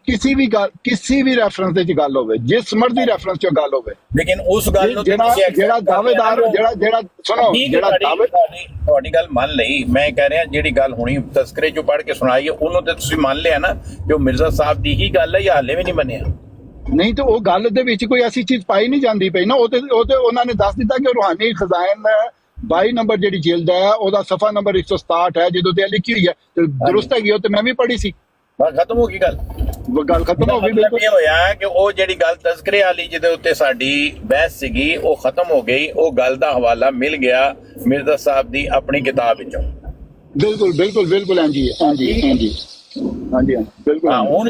ਕਿਸੇ ਵੀ ਰੈਫਰੈਂਸ ਦੇ 'ਚ ਗੱਲ ਹੋਵੇ, ਜਿਸ ਮਰਜ਼ੀ ਰੈਫਰੈਂਸ 'ਚ ਗੱਲ ਹੋਵੇ, ਲੇਕਿਨ ਉਸ ਗੱਲ ਨੂੰ ਜਿਹੜਾ ਦਾਅਵੇਦਾਰ ਜਿਹੜਾ ਸੁਣੋ, ਜਿਹੜਾ ਤੁਹਾਡੀ ਗੱਲ ਮੰਨ ਲਈ, ਮੈਂ ਕਹਿ ਰਿਹਾ ਜਿਹੜੀ ਗੱਲ ਹੁਣੀ ਤਜ਼ਕਰੇ 'ਚੋਂ ਪੜ੍ਹ ਕੇ ਸੁਣਾਈ ਹੈ ਉਹਨੂੰ ਤੇ ਤੁਸੀਂ ਮੰਨ ਲਿਆ ਨਾ, ਜੋ ਮਿਰਜ਼ਾ ਸਾਹਿਬ ਦੀ ਹੀ ਗੱਲ ਹੈ, ਜਾਂ ਹਾਲੇ ਵੀ ਨਹੀਂ ਮੰਨਿਆ? ਨਹੀਂ ਤੇ ਉਹ ਗੱਲ ਦੇ ਵਿੱਚ ਕੋਈ ਐਸੀ ਚੀਜ਼ ਪਾਈ ਨਹੀਂ ਜਾਂਦੀ ਪਈ ਨਾ। ਉਹ ਤੇ ਉਹਨਾਂ ਨੇ ਦੱਸ ਦਿੱਤਾ ਕਿ ਰੂਹਾਨੀ ਖਜ਼ਾਇਨ 22 ਨੰਬਰ ਜਿਹੜੀ ਜਿਲਦ ਹੈ ਉਹਦਾ ਸਫਾ ਨੰਬਰ 167 ਹੈ, ਜਦੋਂ ਤੇ ਲਿਖੀ ਹੋਈ ਹੈ ਤੇ ਦਰੁਸਤ ਹੈਗੀ, ਉਹ ਤੇ ਮੈਂ ਵੀ ਪੜ੍ਹੀ ਸੀ। ਖਤਮ ਹੋ ਗਈ ਗੱਲ ਖਤਮ ਹੋ ਗਈ। ਬਿਲਕੁਲ ਇਹ ਹੋਇਆ ਕਿ ਉਹ ਜਿਹੜੀ ਗੱਲ ਤਜ਼ਕਰੇ ਵਾਲੀ ਜਿਹਦੇ ਉੱਤੇ ਸਾਡੀ ਬਹਿਸ ਸੀਗੀ ਉਹ ਖਤਮ ਹੋ ਗਈ। ਉਹ ਗੱਲ ਦਾ ਹਵਾਲਾ ਮਿਲ ਗਿਆ ਮਿਰਜ਼ਾ ਸਾਹਿਬ ਦੀ ਆਪਣੀ ਕਿਤਾਬ ਵਿੱਚੋਂ। ਬਿਲਕੁਲ ਹਾਂਜੀ ਬਿਲਕੁਲ। ਹੁਣ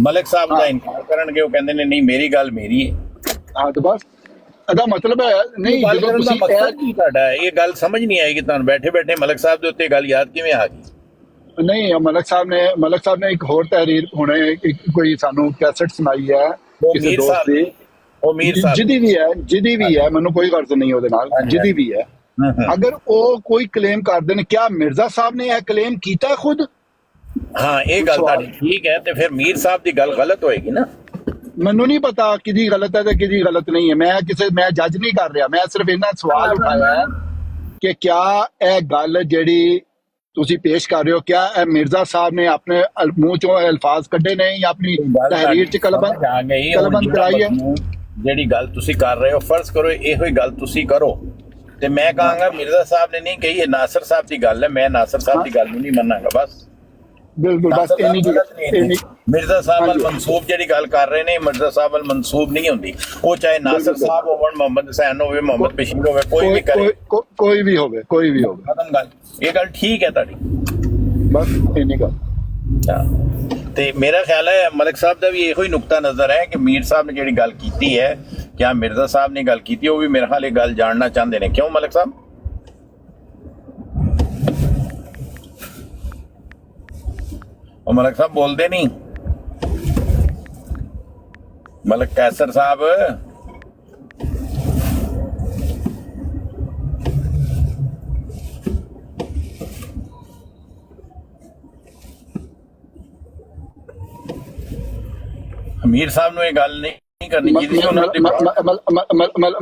ਮਲਕ ਸਾਹਿਬ ਦਾ ਇਨਕਾਰ ਕਰਨਗੇ, ਉਹ ਕਹਿੰਦੇ ਨੇ ਨਹੀਂ ਮੇਰੀ ਗੱਲ ਮੇਰੀ ਹੈ। ਹਾਂ ਤੇ ਬਸ ਇਹਦਾ ਮਤਲਬ ਹੈ ਨਹੀਂ, ਜਦੋਂ ਤੁਸੀਂ ਤੁਹਾਡਾ ਇਹ ਗੱਲ ਸਮਝ ਨਹੀਂ ਆਏਗੀ ਤੁਹਾਨੂੰ ਬੈਠੇ ਬੈਠੇ ਮਲਕ ਸਾਹਿਬ ਦੇ ਉੱਤੇ ਗੱਲ ਯਾਦ ਕਿਵੇਂ ਆ ਗਈ? ਨਹੀਂ, ਮਲਕ ਸਾਹਿਬ ਨੇ ਇੱਕ ਹੋਰ ਤਹਿਰੀਰ ਹੁਣੇ ਕੋਈ ਸਾਨੂੰ ਕੈਸਟ ਸੁਣਾਈ ਹੈ ਕਿਸੇ ਦੋਸਤ ਦੀ, ਜਿਹਦੀ ਵੀ ਹੈ ਮੈਨੂੰ ਕੋਈ ਗਰਜ਼ ਨਹੀਂ ਉਹਦੇ ਨਾਲ, ਜਿਹਦੀ ਵੀ ਹੈ। ਅਗਰ ਉਹ ਕੋਈ ਕਲੇਮ ਕਰਦੇ ਨੇ, ਕਿਆ ਮਿਰਜ਼ਾ ਸਾਹਿਬ ਨੇ ਇਹ ਕਲੇਮ ਕੀਤਾ ਖੁਦ? ਹਾਂ, ਇਹ ਗੱਲ ਤੁਹਾਡੀ ਠੀਕ ਹੈ, ਤੇ ਫਿਰ ਮੀਰ ਸਾਹਿਬ ਦੀ ਗੱਲ ਗਲਤ ਹੋਏਗੀ ਨਾ। ਮੈਨੂੰ ਨਹੀਂ ਪਤਾ ਕਿਹਦੀ ਗਲਤ ਹੈ ਤੇ ਕਿਹਦੀ ਗਲਤ ਨਹੀਂ ਹੈ, ਮੈਂ ਜੱਜ ਨਹੀਂ ਕਰ ਰਿਹਾ। ਮੈਂ ਸਿਰਫ ਇਹਨਾਂ ਸਵਾਲ ਉਠਾਇਆ ਹੈ ਕਿ ਕਿਆ ਇਹ ਗੱਲ ਜਿਹੜੀ ਤੁਸੀਂ ਪੇਸ਼ ਕਰ ਰਹੇ ਹੋ, ਕਿਆ ਇਹ ਮਿਰਜ਼ਾ ਸਾਹਿਬ ਨੇ ਆਪਣੇ ਮੂੰਹ ਚੋਂ ਅਲਫਾਜ਼ ਕੱਢੇ ਨੇ ਜਾਂ ਆਪਣੀ ਤਹਿਰੀਰ 'ਚ ਕਲਬੰਦ ਕਰਾਈ ਹੈ? ਜਿਹੜੀ ਗੱਲ ਤੁਸੀਂ ਕਰ ਰਹੇ ਹੋ, ਫਰਜ਼ ਕਰੋ ਇਹੋ ਹੀ ਗੱਲ ਤੁਸੀਂ ਕਰੋ ਤੇ ਮੈਂ ਕਹਾਂਗਾ ਮਿਰਜ਼ਾ ਸਾਹਿਬ ਨੇ ਨਹੀਂ ਕਹੀ, ਇਹ ਨਾਸਰ ਸਾਹਿਬ ਦੀ ਗੱਲ ਹੈ, ਮੈਂ ਨਾਸਰ ਸਾਹਿਬ ਦੀ ਗੱਲ ਨੂੰ ਨਹੀਂ ਮੰਨਾਂਗਾ। ਬਸ ਬਿਲਕੁਲ ਬਸ ਇੰਨੀ ਮਿਰਜ਼ਾ ਸਾਹਿਬ ਵੱਲ ਮਨਸੂਬ ਜਿਹੜੀ ਗੱਲ ਕਰ ਰਹੇ ਨੇ, ਮਿਰਜ਼ਾ ਸਾਹਿਬ ਵੱਲ ਮਨਸੂਬ ਨਹੀਂ ਹੁੰਦੀ। ਉਹ ਚਾਹੇ ਨਾਸਰ ਸਾਹਿਬ ਹੋਵਣ, ਮੁਹੰਮਦ ਹੁਸੈਨ ਹੋਵੇ, ਮੁਹੰਮਦ ਬਸ਼ੀਰ ਹੋਵੇ, ਕੋਈ ਵੀ ਕਰੇ, ਕੋਈ ਵੀ ਹੋਵੇ ਖਤਮ ਗੱਲ। ਇਹ ਗੱਲ ਠੀਕ ਹੈ ਤੁਹਾਡੀ, ਬਸ ਇੰਨੀ ਗੱਲ। ਤੇ ਮੇਰਾ ਖਿਆਲ ਹੈ ਮਲਿਕ ਸਾਹਿਬ ਦਾ ਵੀ ਇਹੋ ਹੀ ਨੁਕਤਾ ਨਜ਼ਰ ਹੈ ਕਿ ਮੀਰ ਸਾਹਿਬ ਨੇ ਜਿਹੜੀ ਗੱਲ ਕੀਤੀ ਹੈ, ਕਿਆ ਮਿਰਜ਼ਾ ਸਾਹਿਬ ਨੇ ਗੱਲ ਕੀਤੀ, ਉਹ ਵੀ ਮੇਰੇ ਹਾਲੇ ਗੱਲ ਜਾਣਨਾ ਚਾਹੁੰਦੇ ਨੇ। ਕਿਉਂ ਮਲਿਕ ਸਾਹਿਬ? ਉਹ ਮਲਿਕ ਸਾਹਿਬ ਬੋਲਦੇ ਨਹੀਂ। ਮਲਿਕ ਕੈਸਰ ਸਾਹਿਬ, ਅਮੀਰ ਸਾਹਿਬ ਨੂੰ ਇਹ ਗੱਲ ਨਹੀਂ ਕਰਨੀ ਚਾਹੀਦੀ ਸੀ ਉਹਨਾਂ ਦੀ।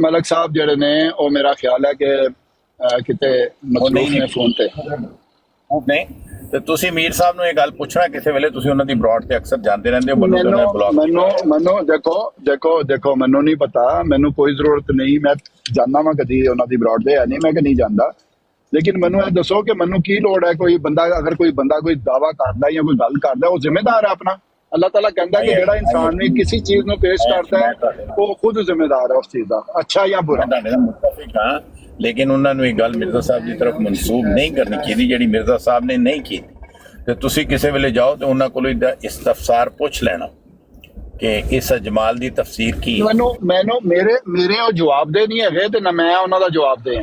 ਮਲਕ ਸਾਹਿਬ ਜਿਹੜੇ ਨੇ ਉਹ ਮੇਰਾ ਖਿਆਲ ਹੈ ਕਿ ਕਿਤੇ ਮਸਰੂਫ ਨੇ ਫੋਨ ਤੇ ਨਹੀਂ, ਤੇ ਤੁਸੀਂ ਮੀਰ ਸਾਹਿਬ ਨੂੰ ਇਹ ਗੱਲ ਪੁੱਛਣਾ ਕਿਸੇ ਵੇਲੇ, ਤੁਸੀਂ ਉਹਨਾਂ ਦੀ ਬਰੋਡ ਤੇ ਅਕਸਰ ਜਾਂਦੇ ਰਹਿੰਦੇ ਹੋ। ਮੈਨੂੰ ਦੇਖੋ ਮੈਨੂੰ ਨਹੀਂ ਪਤਾ, ਮੈਨੂੰ ਕੋਈ ਜ਼ਰੂਰਤ ਨਹੀਂ, ਮੈਂ ਜਾਂਦਾ ਵਾਂ ਕਦੀ ਉਹਨਾਂ ਦੀ ਬਰੋਡ ਤੇ, ਨਹੀਂ ਮੈਂ ਕਿ ਨਹੀਂ ਜਾਂਦਾ, ਲੇਕਿਨ ਮੈਨੂੰ ਇਹ ਦੱਸੋ ਕਿ ਮੈਨੂੰ ਕੀ ਲੋੜ ਹੈ, ਕੋਈ ਬੰਦਾ ਅਗਰ ਕੋਈ ਦਾਵਾ ਕਰਦਾ ਜਾਂ ਕੋਈ ਗੱਲ ਕਰਦਾ, ਉਹ ਜ਼ਿੰਮੇਦਾਰ ਹੈ ਆਪਣਾ। ਅੱਲਾਹ ਤਾਲਾ ਕਹਿੰਦਾ ਕਿ ਜਿਹੜਾ ਇਨਸਾਨ ਵੀ ਕਿਸੇ ਚੀਜ਼ ਨੂੰ ਪੇਸ਼ ਕਰਦਾ ਹੈ ਉਹ ਖੁਦ ਜ਼ਿੰਮੇਦਾਰ ਹੈ ਉਸ ਚੀਜ਼ ਦਾ, ਅੱਛਾ ਜਾਂ ਬੁਰਾ। ਮੁਤਫਿਕ ਹਾਂ, ਲੇਕਿਨ ਉਹਨਾਂ ਨੂੰ ਇਹ ਗੱਲ ਮਿਰਜ਼ਾ ਸਾਹਿਬ ਦੀ ਤਰਫ ਮਨਸੂਬ ਨਹੀਂ ਕਰਨੀ ਚਾਹੀਦੀ ਜਿਹੜੀ ਮਿਰਜ਼ਾ ਸਾਹਿਬ ਨੇ ਨਹੀਂ ਕੀਤੀ। ਤੇ ਤੁਸੀਂ ਕਿਸੇ ਵੇਲੇ ਜਾਓ ਤੇ ਉਹਨਾਂ ਕੋਲੋਂ ਇਸਤਫਸਾਰ ਪੁੱਛ ਲੈਣਾ ਕਿ ਇਸ ਜਮਾਲ ਦੀ ਤਫਸੀਰ ਕੀ ਹੈ। ਮੈਨੂੰ ਮੇਰੇ ਉਹ ਜਵਾਬ ਦੇ ਨਹੀਂ ਹੈਗੇ ਤੇ ਨਾ ਮੈਂ ਉਹਨਾਂ ਦਾ ਜਵਾਬ ਦੇ।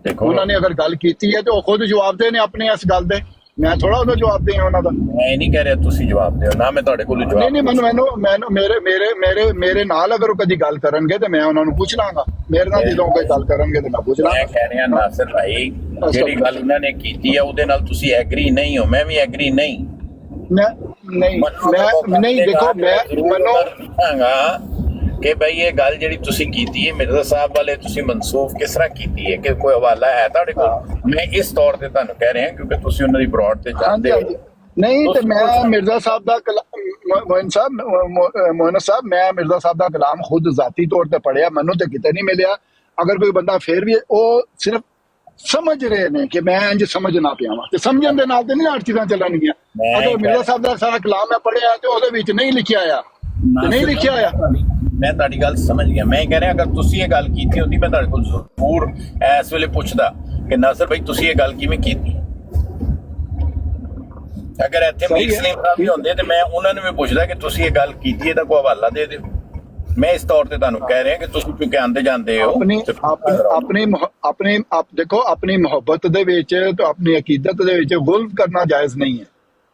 ਦੇਖੋ ਉਹਨਾਂ ਨੇ ਅਗਰ ਗੱਲ ਕੀਤੀ ਹੈ ਤੇ ਉਹ ਖੁਦ ਜਵਾਬ ਦੇ ਨੇ ਆਪਣੇ ਇਸ ਗੱਲ ਦੇ, ਮੈਂ ਥੋੜਾ ਉਹਦਾ ਜਵਾਬ ਦੇ ਉਹਨਾਂ ਦਾ। ਮੈਂ ਨਹੀਂ ਕਹਿ ਰਿਹਾ ਤੁਸੀਂ ਜਵਾਬ ਦਿਓ, ਨਾ ਮੈਂ ਤੁਹਾਡੇ ਕੋਲ ਜਵਾਬ। ਨਹੀਂ ਮੈਨੂੰ ਮੇਰੇ ਨਾਲ ਅਗਰ ਉਹ ਕਦੀ ਗੱਲ ਕਰਨਗੇ ਤੇ ਮੈਂ ਉਹਨਾਂ ਨੂੰ ਪੁੱਛ ਲਾਂਗਾ, ਮੇਰੇ ਨਾਲ ਜਦੋਂ ਕੋਈ ਗੱਲ ਕਰਨਗੇ ਤੇ ਮੈਂ ਪੁੱਛ ਲਾਂਗਾ। ਮੈਂ ਕਹਿ ਰਿਹਾ ਨਾਸਿਰ ਭਾਈ, ਜਿਹੜੀ ਗੱਲ ਉਹਨਾਂ ਨੇ ਕੀਤੀ ਹੈ ਉਹਦੇ ਨਾਲ ਤੁਸੀਂ ਐਗਰੀ ਨਹੀਂ ਹੋ, ਮੈਂ ਵੀ ਐਗਰੀ ਨਹੀਂ। ਨਹੀਂ ਦੇਖੋ ਮੈਂ ਮੈਨੂੰ ਪੁੱਛਾਂਗਾ ਕਿ ਭਾਈ ਇਹ ਗੱਲ ਜਿਹੜੀ ਤੁਸੀਂ ਕੀਤੀ ਹੈ ਮਿਰਜ਼ਾ ਸਾਹਿਬ ਵਾਲੇ, ਤੁਸੀਂ ਮਨਸੂਖ ਕਿਸ ਤਰ੍ਹਾਂ ਕੀਤੀ ਹੈ, ਕਿ ਕੋਈ ਹਵਾਲਾ ਹੈ ਤੁਹਾਡੇ ਕੋਲ? ਮੈਂ ਇਸ ਤੌਰ ਤੇ ਤੁਹਾਨੂੰ ਕਹਿ ਰਿਹਾ ਕਿਉਂਕਿ ਤੁਸੀਂ ਉਹਨਾਂ ਦੀ ਬਰੋਡ ਤੇ ਜਾਂਦੇ ਹੋ। ਨਹੀਂ ਤੇ ਮੈਂ ਮਿਰਜ਼ਾ ਸਾਹਿਬ ਦਾ ਮੋਇਨ ਸਾਹਿਬ ਮੈਂ ਮਿਰਜ਼ਾ ਸਾਹਿਬ ਦਾ ਕਲਾਮ ਖੁਦ ਜ਼ਾਤੀ ਤੌਰ ਤੇ ਪੜ੍ਹਿਆ, ਮੈਨੂੰ ਤੇ ਕਿਤੇ ਨਹੀਂ ਮਿਲਿਆ। ਅਗਰ ਕੋਈ ਬੰਦਾ ਫੇਰ ਵੀ ਉਹ ਸਿਰਫ ਸਮਝ ਰਹੇ ਨੇ ਕਿ ਮੈਂ ਇੰਜ ਸਮਝ ਨਾ ਪਿਆਵਾਂ, ਤੇ ਸਮਝਣ ਦੇ ਨਾਲ ਤੇ ਨਹੀਂ ਹਰ ਚੀਜ਼ਾਂ ਚੱਲਣਗੀਆਂ। ਅਗਰ ਮਿਰਜ਼ਾ ਸਾਹਿਬ ਦਾ ਸਾਰਾ ਕਲਾਮ ਮੈਂ ਪੜ੍ਹਿਆ ਤੇ ਉਹਦੇ ਵਿੱਚ ਨਹੀਂ ਲਿਖਿਆ ਆ, ਨਹੀਂ ਲਿਖਿਆ ਆ। ਮੈਂ ਤੁਹਾਡੀ ਗੱਲ ਸਮਝ ਗਿਆ। ਮੈਂ ਕਹਿ ਰਿਹਾ ਅਗਰ ਤੁਸੀਂ ਇਹ ਗੱਲ ਕੀਤੀ ਹੁੰਦੀ ਮੈਂ ਤੁਹਾਡੇ ਕੋਲ ਜ਼ਰੂਰ ਇਸ ਵੇਲੇ ਪੁੱਛਦਾ ਕਿ ਨਾਸਰ ਭਾਈ ਤੁਸੀਂ ਇਹ ਗੱਲ ਕਿਵੇਂ ਕੀਤੀ। ਅਗਰ ਇੱਥੇ ਮੀਰ ਸਲੀਮ ਸਾਹਿਬ ਵੀ ਹੁੰਦੇ ਤੇ ਮੈਂ ਉਹਨਾਂ ਨੂੰ ਵੀ ਪੁੱਛਦਾ ਕਿ ਤੁਸੀਂ ਇਹ ਗੱਲ ਕੀਤੀ, ਇਹਦਾ ਕੋਈ ਹਵਾਲਾ ਦੇ ਦਿਓ। ਮੈਂ ਇਸ ਤੌਰ ਤੇ ਤੁਹਾਨੂੰ ਕਹਿ ਰਿਹਾ ਕਿ ਤੁਸੀਂ ਕਿਉਂਕਿ ਆਂਦੇ ਜਾਂਦੇ ਹੋ ਦੇਖੋ ਆਪਣੀ ਮੁਹੱਬਤ ਦੇ ਵਿੱਚ ਤੇ ਆਪਣੀ ਅਕੀਦਤ ਦੇ ਵਿੱਚ ਗੁਲਫ ਕਰਨਾ ਜਾਇਜ਼ ਨਹੀਂ ਹੈ,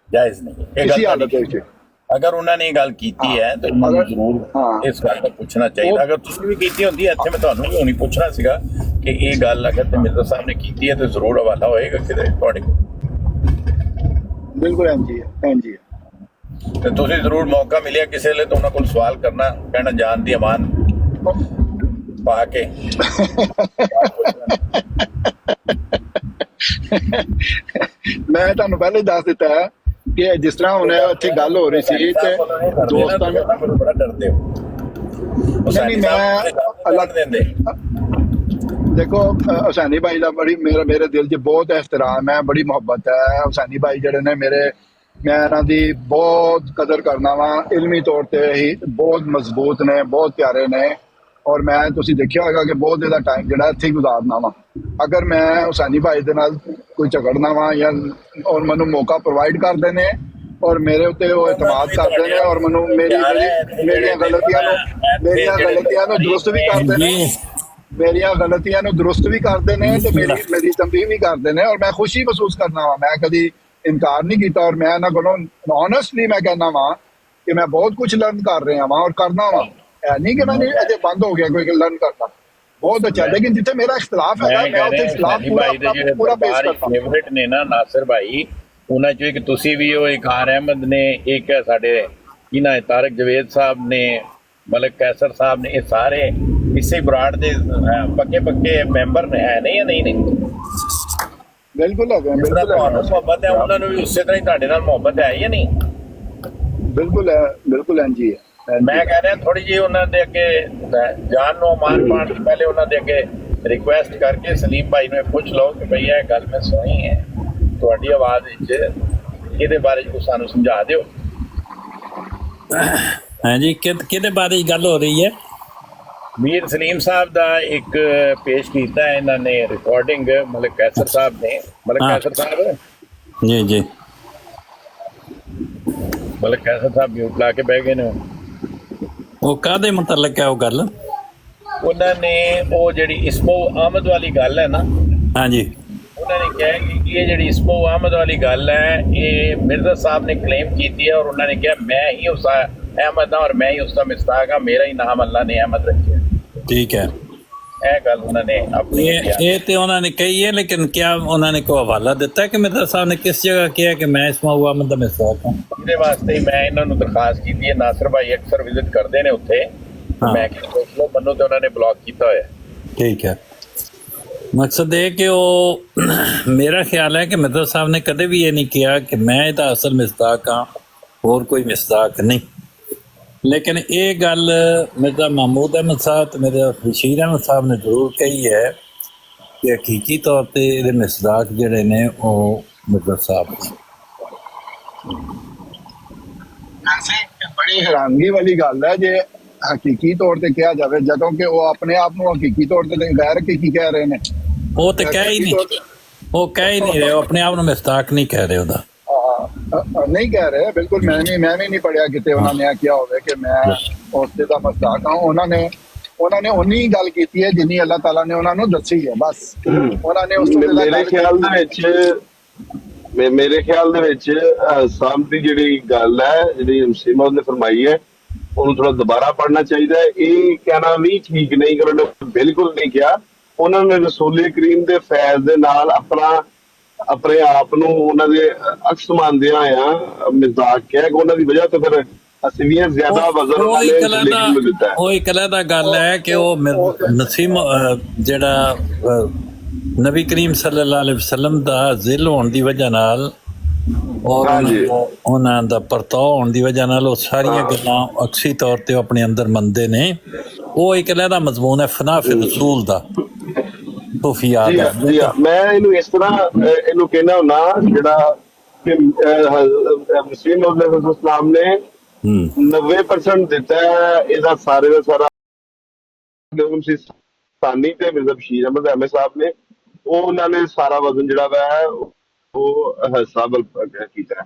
ਜਾਇਜ਼ ਨਹੀਂ ਕਿਸੇ ਹਾਲਤ ਦੇ ਵਿੱਚ। ਅਗਰ ਉਹਨਾਂ ਨੇ ਇਹ ਗੱਲ ਕੀਤੀ ਹੈ ਤਾਂ ਉਹਨਾਂ ਨੂੰ ਜ਼ਰੂਰ ਇਸ ਗੱਲ ਦਾ ਪੁੱਛਣਾ ਚਾਹੀਦਾ। ਅਗਰ ਤੁਸੀਂ ਵੀ ਕੀਤੀ ਹੁੰਦੀ ਇੱਥੇ ਮੈਂ ਤੁਹਾਨੂੰ ਵੀ ਹੁਣੀ ਪੁੱਛਣਾ ਸੀਗਾ ਕਿ ਇਹ ਗੱਲ ਅਗਰ ਤੇ ਮਿਰਜ਼ਾ ਸਾਹਿਬ ਨੇ ਕੀਤੀ ਹੈ ਤਾਂ ਜ਼ਰੂਰ ਹਵਾਲਾ ਹੋਏਗਾ ਕਿਤੇ ਤੁਹਾਡੇ ਕੋਲ। ਬਿਲਕੁਲ ਐਂਜੀ ਹੈ ਤੇ ਤੁਸੀਂ ਜ਼ਰੂਰ ਮੌਕਾ ਮਿਲਿਆ ਕਿਸੇ ਵੇਲੇ ਤਾਂ ਉਹਨਾਂ ਕੋਲ ਸਵਾਲ ਕਰਨਾ, ਕਹਿਣਾ ਜਾਨ ਦੀ ਅਮਾਨ ਪਾ ਕੇ। ਮੈਂ ਤੁਹਾਨੂੰ ਪਹਿਲੇ ਦੱਸ ਦਿੱਤਾ ਹੈ ਕਿ ਜਿਸ ਤਰ੍ਹਾਂ ਹੁਣ ਉੱਥੇ ਗੱਲ ਹੋ ਰਹੀ ਸੀ ਤੇ ਦੋਸਤਾਂ ਨੂੰ ਬੜਾ ਡਰਦੇ ਹੋ। ਨਹੀਂ ਮੈਂ ਅਲੱਗ ਦਿੰਦੇ। ਦੇਖੋ ਹੁਸੈਨੀ ਭਾਈ ਦਾ ਮੇਰੇ ਦਿਲ 'ਚ ਬਹੁਤ ਇਹਤਰਾਮ ਹੈ, ਬੜੀ ਮੁਹੱਬਤ ਹੈ। ਹੁਸੈਨੀ ਭਾਈ ਜਿਹੜੇ ਨੇ ਮੈਂ ਇਹਨਾਂ ਦੀ ਬਹੁਤ ਕਦਰ ਕਰਨਾ ਵਾ, ਇਲਮੀ ਤੌਰ ਤੇ ਹੀ ਬਹੁਤ ਮਜ਼ਬੂਤ ਨੇ, ਬਹੁਤ ਪਿਆਰੇ ਨੇ। ਔਰ ਮੈਂ ਤੁਸੀਂ ਦੇਖਿਆ ਹੋਏਗਾ ਕਿ ਬਹੁਤ ਇਹਦਾ ਟਾਈਮ ਜਿਹੜਾ ਇੱਥੇ ਗੁਜ਼ਾਰਨਾ ਵਾ। ਅਗਰ ਮੈਂ ਹੁਸੈਨੀ ਭਾਈ ਦੇ ਨਾਲ ਕੋਈ ਝਗੜਨਾ ਵਾ ਜਾਂ ਔਰ ਮੈਨੂੰ ਮੌਕਾ ਪ੍ਰੋਵਾਈਡ ਕਰਦੇ ਨੇ ਔਰ ਮੇਰੇ ਉੱਤੇ ਉਹ ਇਤਮਾਦ ਕਰਦੇ ਨੇ ਔਰ ਮੈਨੂੰ ਮੇਰੀਆਂ ਗਲਤੀਆਂ ਨੂੰ ਦਰੁਸਤ ਵੀ ਕਰਦੇ ਨੇ, ਮੇਰੀਆਂ ਗਲਤੀਆਂ ਨੂੰ ਦਰੁਸਤ ਵੀ ਕਰਦੇ ਨੇ ਤੇ ਮੇਰੀ ਤੰਬੀਹ ਵੀ ਕਰਦੇ ਨੇ ਔਰ ਮੈਂ ਖੁਸ਼ੀ ਮਹਿਸੂਸ ਕਰਨਾ ਵਾ। ਮੈਂ ਕਦੀ ਇਨਕਾਰ ਨਹੀਂ ਕੀਤਾ ਔਰ ਮੈਂ ਇਹਨਾਂ ਕੋਲੋਂ ਓਨੈਸਟਲੀ ਮੈਂ ਕਹਿੰਦਾ ਵਾ ਕਿ ਮੈਂ ਬਹੁਤ ਕੁਝ ਲਰਨ ਕਰ ਰਿਹਾ ਵਾਂ ਔਰ ਕਰਨਾ ਵਾ। ਨਹੀਂ ਕਿ ਮੈਂ ਅਜੇ ਬੰਦ ਹੋ ਗਿਆ ਕੋਈ ਲਰਨ ਕਰਨਾ, ਬਹੁਤ ਅੱਛਾ। ਲੇਕਿਨ ਜਿੱਥੇ ਮੇਰਾ ਇਖਤਲਾਫ ਹੈ ਮੈਂ ਉੱਥੇ ਇਖਤਲਾਫ ਪੂਰਾ ਪੇਸ਼ ਕਰਦਾ। ਫੇਵਰਿਟ ਨੇ ਨਾ ਨਾਸਿਰ ਭਾਈ, ਉਹਨਾਂ ਚੋਂ ਇੱਕ ਤੁਸੀਂ ਵੀ ਹੋ, ਇੱਕ ਆਰ ਅਹਿਮਦ ਨੇ, ਇੱਕ ਸਾਡੇ ਕੀ ਨਾਂ ਹੈ ਤਾਰਿਕ ਜਵੇਦ ਸਾਹਿਬ ਨੇ, ਮਲਿਕ ਕੈਸਰ ਸਾਹਿਬ ਨੇ, ਇਹ ਸਾਰੇ ਇਸੇ ਬਰਾੜ ਦੇ ਪੱਕੇ ਮੈਂਬਰ ਨੇ, ਹੈ ਨਹੀਂ ਜਾਂ ਨਹੀਂ ਨੇ? ਬਿਲਕੁਲ ਹੈ, ਤੁਹਾਨੂੰ ਮੁਹੱਬਤ ਹੈ ਉਹਨਾਂ ਨੂੰ ਵੀ ਉਸੇ ਤਰ੍ਹਾਂ ਹੀ ਤੁਹਾਡੇ ਨਾਲ ਮੁਹੱਬਤ ਹੈ ਜਾਂ ਨਹੀਂ? ਬਿਲਕੁਲ ਹੈ, ਬਿਲਕੁਲ ਇੰਜੀ ਹੈ। ਮੈਂ ਕਹਿ ਰਿਹਾ ਥੋੜੀ ਜਿਹੀ ਉਹਨਾਂ ਦੇ ਅੱਗੇ ਜਾਨ ਨੂੰ ਮਾਨ ਪਾਉਣ ਤੋਂ ਪਹਿਲੇ ਉਹਨਾਂ ਦੇ ਅੱਗੇ ਰਿਕੁਐਸਟ ਕਰਕੇ ਸਲੀਮ ਭਾਈ ਨੂੰ ਪੁੱਛ ਲਓ ਕਿ ਭਈਆ ਇਹ ਗੱਲ ਮੈਂ ਸੁਣੀ ਹੈ ਤੁਹਾਡੀ ਆਵਾਜ਼ ਵਿੱਚ ਇਹਦੇ ਬਾਰੇ ਕੁਝ ਸਾਨੂੰ ਸਮਝਾ ਦਿਓ। ਹਾਂਜੀ, ਕਿਹਦੇ ਬਾਰੇ ਗੱਲ ਹੋ ਰਹੀ ਹੈ? ਮੀਰ ਸਲੀਮ ਸਾਹਿਬ ਦਾ ਇੱਕ ਪੇਸ਼ ਕੀਤਾ ਇਹਨਾਂ ਨੇ ਰਿਕਾਰਡਿੰਗ, ਮਲਿਕ ਕੈਸਰ ਸਾਹਿਬ ਨੇ। ਮਲਿਕ ਕੈਸਰ ਸਾਹਿਬ ਜੀ ਜੀ, ਮਲਿਕ ਕੈਸਰ ਸਾਹਿਬ ਮਿਊਟ ਲਾ ਕੇ ਬਹਿ ਗਏ ਨੇ। ਉਹ ਕਾਹਦੇ ਮੁਤਲਕ ਹੈ ਉਹ ਗੱਲ? ਉਹਨਾਂ ਨੇ ਉਹ ਜਿਹੜੀ ਇਸਮੋ ਆਮਦ ਵਾਲੀ ਗੱਲ ਹੈ ਨਾ, ਹਾਂਜੀ, ਉਹਨਾਂ ਨੇ ਕਿਹਾ ਕਿ ਇਹ ਜਿਹੜੀ ਇਸਮੋ ਆਮਦ ਵਾਲੀ ਗੱਲ ਹੈ ਇਹ ਮਿਰਜ਼ਾ ਸਾਹਿਬ ਨੇ ਕਲੇਮ ਕੀਤੀ ਹੈ, ਔਰ ਉਹਨਾਂ ਨੇ ਕਿਹਾ ਮੈਂ ਹੀ ਉਸ ਅਹਿਮਦ ਹਾਂ ਔਰ ਮੈਂ ਹੀ ਉਸਦਾ ਮਿਸਤਾਕ ਹਾਂ, ਮੇਰਾ ਹੀ ਨਾਮ ਅੱਲਾ ਨੇ ਅਹਿਮਦ ਰੱਖਿਆ। ਠੀਕ ਹੈ, ਇਹ ਗੱਲ ਉਹਨਾਂ ਨੇ ਆਪਣੀ ਇਹ ਤੇ ਉਹਨਾਂ ਨੇ ਕਹੀ ਹੈ, ਲੇਕਿਨ ਕਿਆ ਉਹਨਾਂ ਨੇ ਕੋਈ ਹਵਾਲਾ ਦਿੱਤਾ ਕਿ ਮਿਰਜ਼ਾ ਸਾਹਿਬ ਨੇ ਕਿਸ ਜਗ੍ਹਾ ਕਿਹਾ ਕਿ ਮੈਂ ਇਸਮੋ ਆਮਦ ਦਾ ਮਿਸਤਾਕ ਹਾਂ? ਇਹਦੇ ਵਾਸਤੇ ਮੈਂ ਇਹਨਾਂ ਨੂੰ ਦਰਖਾਸਤ ਕੀਤੀ ਹੈ। ਨਾਸਰ ਭਾਈ ਅਕਸਰ ਵਿਜ਼ਿਟ ਕਰਦੇ ਨੇ ਉੱਥੇ, ਮੈਂ ਕਿਹਾ ਪੁੱਛ ਲਓ ਮੈਨੂੰ, ਤੇ ਉਹਨਾਂ ਨੇ ਬਲੌਕ ਕੀਤਾ ਹੋਇਆ। ਠੀਕ ਹੈ, ਮਕਸਦ ਇਹ ਕਿ ਉਹ ਮੇਰਾ ਖਿਆਲ ਹੈ ਕਿ ਮਿਰਜ਼ਾ ਸਾਹਿਬ ਨੇ ਕਦੇ ਵੀ ਇਹ ਨਹੀਂ ਕਿਹਾ ਕਿ ਮੈਂ ਇਹਦਾ ਅਸਲ ਮਿਸਦਾਕ ਹਾਂ, ਹੋਰ ਕੋਈ ਮਿਸਦਾਕ ਨਹੀਂ। ਲੇਕਿਨ ਇਹ ਗੱਲ ਮਿਰਜ਼ਾ ਮਹਿਮੂਦ ਅਹਿਮਦ ਸਾਹਿਬ ਤੇ ਮਿਰਜ਼ਾ ਬਸ਼ੀਰ ਅਹਿਮਦ ਸਾਹਿਬ ਨੇ ਜ਼ਰੂਰ ਕਹੀ ਹੈ ਕਿ ਹਕੀਕੀ ਤੌਰ ਤੇ ਇਹਦੇ ਮਿਸਦਾਕ ਜਿਹੜੇ ਨੇ ਉਹ ਮਿਰਜ਼ਾ ਸਾਹਿਬ ਨੇ। ਬੜੀ ਹੈਰਾਨਗੀ ਵਾਲੀ ਗੱਲ ਹੈ ਜੇ ਹਕੀਕੀ ਤੌਰ ਤੇ ਕਿਹਾ ਜਾਵੇ, ਜਦੋਂ ਕਿ ਉਹ ਆਪਣੇ ਆਪ ਨੂੰ ਹਕੀਕੀ ਤੌਰ ਤੇ ਗੈਰ ਹਕੀਕੀ ਕਹਿ ਰਹੇ ਨੇ। ਉਹ ਤੇ ਕਹਿ ਹੀ ਨਹੀਂ, ਉਹ ਕਹਿ ਹੀ ਨਹੀਂ ਰਹੇ, ਉਹ ਆਪਣੇ ਆਪ ਨੂੰ ਮਿਸਦਾਕ ਨਹੀਂ ਕਹਿ ਰਹੇ ਉਹਦਾ। ਨਹੀਂ ਕਹਿ ਰਹੇ ਬਿਲਕੁਲ। ਮੈਂ ਵੀ ਨਹੀਂ ਪੜਿਆ ਕਿਤੇ ਉਹਨਾਂ ਨੇ ਕਿਹਾ ਹੋਵੇ ਕਿ ਮੈਂ ਉਸਦੇ ਦਾ ਮਿਸਦਾਕ ਹਾਂ। ਉਹਨਾਂ ਨੇ ਉਨੀ ਗੱਲ ਕੀਤੀ ਹੈ ਜਿੰਨੀ ਅੱਲਾਹ ਤਾਲਾ ਨੇ ਉਹਨਾਂ ਨੂੰ ਦੱਸੀ ਹੈ, ਬਸ। ਉਹਨਾਂ ਨੇ ਉਸ ਮੇਰੇ ਖਿਆਲ ਦੇ ਵਿੱਚ ਸਾਹਮ ਦੀ ਜਿਹੜੀ ਗੱਲ ਹੈ, ਜਿਹੜੀ ਮੁਸਲਿਮਾਂ ਨੇ ਫਰਮਾਈ ਹੈ, ਉਹਨੂੰ ਥੋੜਾ ਦੁਬਾਰਾ ਪੜ੍ਹਨਾ ਚਾਹੀਦਾ ਹੈ। ਇਹ ਕਹਿਣਾ ਵੀ ਠੀਕ ਨਹੀਂ, ਕਰਨ ਬਿਲਕੁਲ ਨਹੀਂ ਕਿਹਾ। ਉਹਨਾਂ ਨੇ ਰਸੂਲ ਕਰੀਮ ਦੇ ਫੈਜ਼ ਦੇ ਨਾਲ ਆਪਣੇ ਆਪ ਨੂੰ ਉਹਨਾਂ ਦੇ ਅਕਸ ਮੰਨਦਿਆਂ ਆ ਮਿਜ਼ਾਕ ਕਿਹਾ ਕਿ ਉਹਨਾਂ ਦੀ ਵਜ੍ਹਾ ਤੋਂ ਫਿਰ ਅਸੀਂ ਵੀ ਜ਼ਿਆਦਾ ਵਜ਼ਨ ਦਿੱਤਾ ਹੈ। ਉਹ ਇੱਕ ਅਲੱਗਾ ਗੱਲ ਹੈ ਕਿ ਉਹ ਨਸੀਮ ਜਿਹੜਾ ਨਬੀ ਕਰੀਮ ਸੱਲੱਲਾਹੁ ਅਲੈਹਿ ਵਸੱਲਮ ਦਾ ਜ਼ਿਲ ਹੋਣ ਦੀ ਵਜ੍ਹਾ ਨਾਲ ਔਰ ਉਹਨਾਂ ਦਾ ਪਰਤਾਅ ਹੋਣ ਦੀ ਵਜ੍ਹਾ ਨਾਲ ਉਹ ਸਾਰੀਆਂ ਗੱਲਾਂ ਅਕਸੀ ਤੌਰ ਤੇ ਆਪਣੇ ਅੰਦਰ ਮੰਨਦੇ ਨੇ। ਉਹ ਇੱਕ ਅਲੱਗਾ ਮਜ਼ਮੂਨ ਹੈ ਫਨਾ ਫਿ ਰਸੂਲ ਦਾ, ਸੂਫੀਆ ਦਾ। ਮੈਂ ਇਹਨੂੰ ਇਸ ਤਰ੍ਹਾਂ ਇਹਨੂੰ ਕਹਿਣਾ ਹੁੰਦਾ, ਜਿਹੜਾ ਕਿ ਮੁਸਲਿਮ ਇਸਲਾਮ ਨੇ 90% ਦਿੱਤਾ ਹੈ ਇਹਦਾ ਸਾਰੇ ਦਾ ਸਾਰਾ ਸਾਨੀ ਤੇ ਮਿਰਜ਼ਾ ਬਸ਼ੀਰ ਅਹਿਮਦ ਅਹਿਮਦ ਸਾਹਿਬ ਨੇ, ਉਹਨਾਂ ਨੇ ਸਾਰਾ ਵਜ਼ਨ ਜਿਹੜਾ ਵਾ ਉਹ ਹਿਸਾਬ ਕੀਤਾ ਹੈ।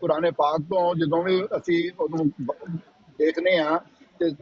ਕੁਰਾਨ ਪਾਕ ਤੋਂ ਜਦੋਂ ਵੀ ਅਸੀਂ ਉਹਨੂੰ ਦੇਖਨੇ ਆ ਤੇ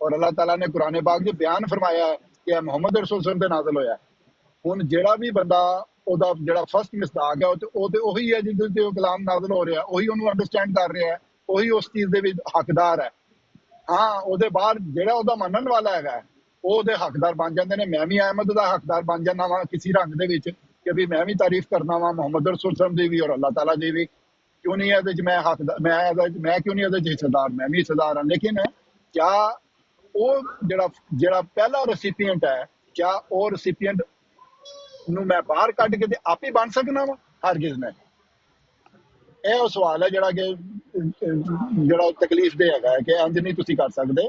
ਔਰ ਅੱਲਾਹ ਤਾਲਾ ਨੇ ਕੁਰਾਨ ਪਾਕ 'ਚ ਬਿਆਨ ਫਰਮਾਇਆ ਹੈ ਕਿ ਇਹ ਮੁਹੰਮਦ ਰਸੂਲ ਤੇ ਨਾਜ਼ਿਲ ਹੋਇਆ। ਹੁਣ ਜਿਹੜਾ ਵੀ ਬੰਦਾ ਉਹਦਾ ਜਿਹੜਾ ਫਸਟ ਮਿਸਦਾਕ ਹੈ ਉਹ ਤੇ ਉਹੀ ਹੈ ਜਿਹਦੇ ਤੇ ਉਹ ਕਲਾਮ ਨਾਜ਼ਿਲ ਹੋ ਰਿਹਾ, ਉਹੀ ਉਹਨੂੰ ਅੰਡਰਸਟੈਂਡ ਕਰ ਰਿਹਾ, ਉਹੀ ਉਸ ਚੀਜ਼ ਦੇ ਵਿੱਚ ਹੱਕਦਾਰ ਹੈ। ਹਾਂ, ਉਹਦੇ ਬਾਅਦ ਜਿਹੜਾ ਉਹਦਾ ਮੰਨਣ ਵਾਲਾ ਹੈਗਾ ਉਹ ਉਹਦੇ ਹੱਕਦਾਰ ਬਣ ਜਾਂਦੇ ਨੇ। ਮੈਂ ਵੀ ਅਹਿਮਦ ਦਾ ਹੱਕਦਾਰ ਬਣ ਜਾਂਦਾ ਵਾਂ ਕਿਸੇ ਰੰਗ ਦੇ ਵਿੱਚ ਕਿ ਵੀ ਮੈਂ ਵੀ ਤਾਰੀਫ ਕਰਨਾ ਵਾਂ ਮੁਹੰਮਦ ਰਸੂਲ ਸਲਮ ਦੀ ਵੀ ਔਰ ਅੱਲਾਹ ਤਾਲਾ ਦੀ ਵੀ। ਕਿਉਂ ਨਹੀਂ ਇਹਦੇ 'ਚ ਮੈਂ ਹੱਕਦਾਰ, ਮੈਂ ਕਿਉਂ ਨਹੀਂ ਇਹਦੇ 'ਚ ਹਿੱਸੇਦਾਰ? ਮੈਂ ਵੀ ਹਿੱਸੇਦਾਰ ਹਾਂ। ਲੇਕਿਨ ਕਿਆ ਉਹ ਜਿਹੜਾ ਪਹਿਲਾ ਰੈਸੀਪੀਐਂਟ ਹੈ, ਕਿਆ ਉਹ ਰੈਸੀਪੀਐਂਟ ਨੂੰ ਮੈਂ ਬਾਹਰ ਕੱਢ ਕੇ ਤੇ ਆਪ ਹੀ ਬਣ ਸਕਣਾ ਵਾ? ਹਰਗਿਜ਼ ਨਹੀਂ। ਇਹ ਉਹ ਸਵਾਲ ਹੈ ਜਿਹੜਾ ਤਕਲੀਫ ਦੇ ਹੈਗਾ ਕਿ ਇੰਜ ਨਹੀਂ ਤੁਸੀਂ ਕਰ ਸਕਦੇ।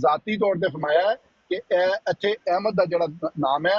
ਜ਼ਾਤੀ ਤੌਰ ਤੇ ਫਰਮਾਇਆ ਹੈ ਕਿ ਇਹ ਇੱਥੇ ਅਹਿਮਦ ਦਾ ਜਿਹੜਾ ਨਾਮ ਹੈ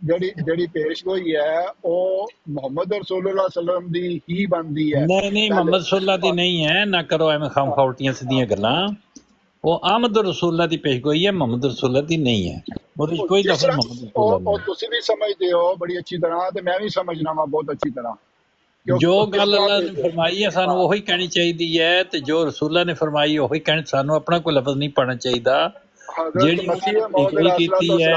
ਜਿਹੜੀ ਪੇਸ਼ਗੋਈ ਹੈ ਉਹ ਮੁਹੰਮਦ ਰਸੂਲullah ਸੱਲਮ ਦੀ ਹੀ ਬਣਦੀ ਹੈ। ਨਹੀਂ ਮੁਹੰਮਦ ਰਸੂਲullah ਦੀ ਨਹੀਂ ਹੈ, ਨਾ ਕਰੋ ਐਵੇਂ ਖਾਮਖਾ ਉਲਟੀਆਂ ਸਿੱਧੀਆਂ ਗੱਲਾਂ। ਉਹ ਅਹਿਮਦ ਰਸੂਲullah ਦੀ ਪੇਸ਼ਗੋਈ ਹੈ, ਮੁਹੰਮਦ ਰਸੂਲullah ਦੀ ਨਹੀਂ ਹੈ। ਉਹਦੇ ਵਿੱਚ ਕੋਈ ਲਫ਼ਜ਼ ਮੁਹੰਮਦ ਰਸੂਲullah ਉਹ ਤੁਸੀਂ ਵੀ ਸਮਝਦੇ ਹੋ ਬੜੀ ਅੱਛੀ ਤਰ੍ਹਾਂ ਤੇ ਮੈਂ ਵੀ ਸਮਝਣਾ ਵਾ ਬਹੁਤ ਅੱਛੀ ਤਰ੍ਹਾਂ। ਜੋ ਗੱਲ ਅੱਲਾਹ ਨੇ ਫਰਮਾਈ ਹੈ ਸਾਨੂੰ ਉਹੀ ਕਹਿਣੀ ਚਾਹੀਦੀ ਹੈ, ਤੇ ਜੋ ਰਸੂਲullah ਨੇ ਫਰਮਾਈ ਉਹੀ ਕਹਿਣੀ। ਸਾਨੂੰ ਆਪਣਾ ਕੋਈ ਲਫ਼ਜ਼ ਨਹੀਂ ਪੜ੍ਹਨਾ ਚਾਹੀਦਾ। ਜਿਹੜੀ ਕੀਤੀ ਹੈ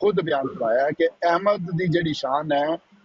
ਖੁਦ ਬਿਆਨ ਕਰਵਾਇਆ ਕਿ ਅਹਿਮਦ ਦੀ ਜਿਹੜੀ ਸ਼ਾਨ ਹੈ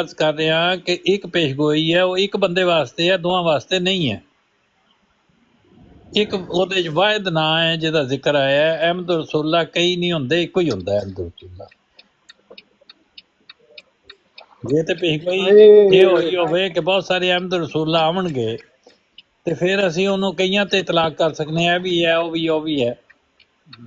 ਅਰਜ਼ ਕਰ ਰਿਹਾ ਕਿ ਇੱਕ ਪੇਸ਼ਗੋਈ ਹੈ ਉਹ ਇੱਕ ਬੰਦੇ ਵਾਸਤੇ ਹੈ, ਦੋਵਾਂ ਵਾਸਤੇ ਨਹੀਂ ਹੈ। ਇੱਕ ਉਹਦੇ ਚ ਵਾਹਿਦ ਨਾਂ ਹੈ ਜਿਹਦਾ ਜ਼ਿਕਰ ਆਇਆ ਹੈ, ਅਹਿਮਦ ਰਸੂਲullah। ਕਈ ਨਹੀਂ ਹੁੰਦੇ, ਇੱਕੋ ਹੀ ਹੁੰਦਾ ਅਹਿਮਦ ਰਸੂਲullah। ਜੇ ਤੇ ਪੇਸ਼ਗੋਈ ਇਹ ਹੋਈ ਹੋਵੇ ਕਿ ਬਹੁਤ ਸਾਰੇ ਅਹਿਮਦ ਰਸੂਲullah ਆਵਣਗੇ ਤੇ ਫਿਰ ਅਸੀਂ ਉਹਨੂੰ ਕਈਆਂ ਤੇ ਇਤਲਾਕ ਕਰ ਸਕਦੇ ਹਾਂ, ਵੀ ਹੈ ਉਹ ਵੀ ਹੈ।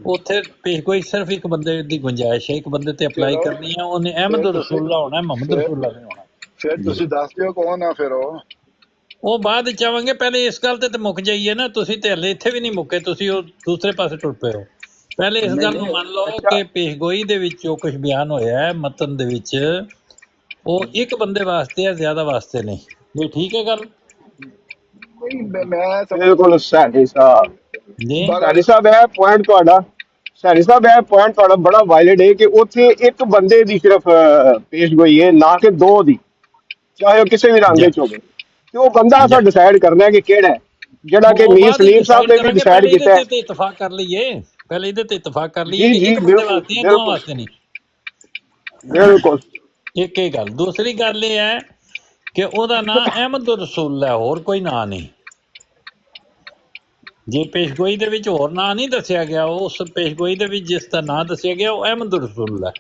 ਉੱਥੇ ਪੇਸ਼ਗੋਈ ਸਿਰਫ ਇੱਕ ਬੰਦੇ ਦੀ ਗੁੰਜਾਇਸ਼ ਹੈ, ਇੱਕ ਬੰਦੇ ਤੇ ਅਪਲਾਈ ਕਰਨੀ ਹੈ, ਉਹਨੇ ਅਹਿਮਦ ਰਸੂਲullah ਹੋਣਾ, ਮੁਹੰਮਦ ਰਸੂਲullah ਨਹੀਂ ਹੋਣਾ। ਫਿਰ ਤੁਸੀਂ ਦੱਸ ਦਿਓ ਕੌਣ ਆ ਫਿਰ ਉਹ ਬਾਅਦ ਵਿੱਚ ਆਵਾਂਗੇ। ਪਹਿਲੇ ਇਸ ਗੱਲ ਤੇ ਮੁੱਕ ਜਾਈਏ ਨਾ, ਤੁਸੀਂ ਤੇ ਹਲੇ ਇੱਥੇ ਵੀ ਨਹੀਂ ਮੁੱਕੇ, ਤੁਸੀਂ ਉਹ ਦੂਸਰੇ ਪਾਸੇ ਟੁੱਟ ਪਏ ਹੋ। ਪਹਿਲੇ ਇਸ ਗੱਲ ਨੂੰ ਮੰਨ ਲਓ ਕਿ ਪੇਸ਼ਗੋਈ ਦੇ ਵਿੱਚ ਜੋ ਕੁਝ ਬਿਆਨ ਹੋਇਆ ਹੈ ਮਤਨ ਦੇ ਵਿੱਚ, ਉਹ ਇੱਕ ਬੰਦੇ ਵਾਸਤੇ ਹੈ, ਜ਼ਿਆਦਾ ਵਾਸਤੇ ਨਹੀਂ। ਇਹ ਠੀਕ ਹੈ ਗੱਲ? ਬਿਲਕੁਲ ਸੈਣੀ ਸਾਹਿਬ, ਸੈਣੀ ਸਾਹਿਬ ਇਹ ਪੁਆਇੰਟ ਤੁਹਾਡਾ, ਸੈਣੀ ਸਾਹਿਬ ਇਹ ਪੁਆਇੰਟ ਤੁਹਾਡਾ ਬੜਾ ਵਾਇਲਡ ਹੈ ਕਿ ਉੱਥੇ ਇੱਕ ਬੰਦੇ ਦੀ ਸਿਰਫ ਪੇਸ਼ਗੋਈ ਹੈ, ਨਾ ਕਿ ਦੋ ਦੀ, ਚਾਹੇ ਉਹ ਕਿਸੇ ਵੀ ਰੰਗ ਵਿੱਚ ਹੋਵੇ। ਤੇ ਉਹ ਬੰਦਾ ਅਸਾਂ ਡਿਸਾਈਡ ਕਰਨਾ ਹੈ ਕਿ ਕਿਹੜਾ ਹੈ, ਜਿਹੜਾ ਕਿ ਮੀਰ ਸਲੀਮ ਸਾਹਿਬ ਨੇ ਵੀ ਡਿਸਾਈਡ ਕੀਤਾ ਹੈ। ਇਤਫਾਕ ਕਰ ਲਈਏ, ਪਹਿਲੇ ਇਹਦੇ ਤੇ ਇਤਫਾਕ ਕਰ ਲਈਏ ਕਿ ਇੱਕ ਬੰਦੇ ਵਾਸਤੇ ਹੈ, ਦੋਵਾਂ ਵਾਸਤੇ ਨਹੀਂ। ਬਿਲਕੁਲ ਇੱਕ ਇਹ ਗੱਲ। ਦੂਸਰੀ ਗੱਲ ਇਹ ਹੈ ਕਿ ਉਹਦਾ ਨਾਂ ਅਹਿਮਦ ਰਸੂਲ ਹੈ, ਹੋਰ ਕੋਈ ਨਾਂ ਨਹੀਂ। ਜੇ ਪੇਸ਼ਗੋਈ ਦੇ ਵਿੱਚ ਹੋਰ ਨਾਂ ਨਹੀਂ ਦੱਸਿਆ ਗਿਆ, ਉਸ ਪੇਸ਼ਗੋਈ ਦੇ ਵਿੱਚ ਜਿਸ ਦਾ ਨਾਂ ਦੱਸਿਆ ਗਿਆ ਉਹ ਅਹਿਮਦ ਰਸੂਲ ਹੈ।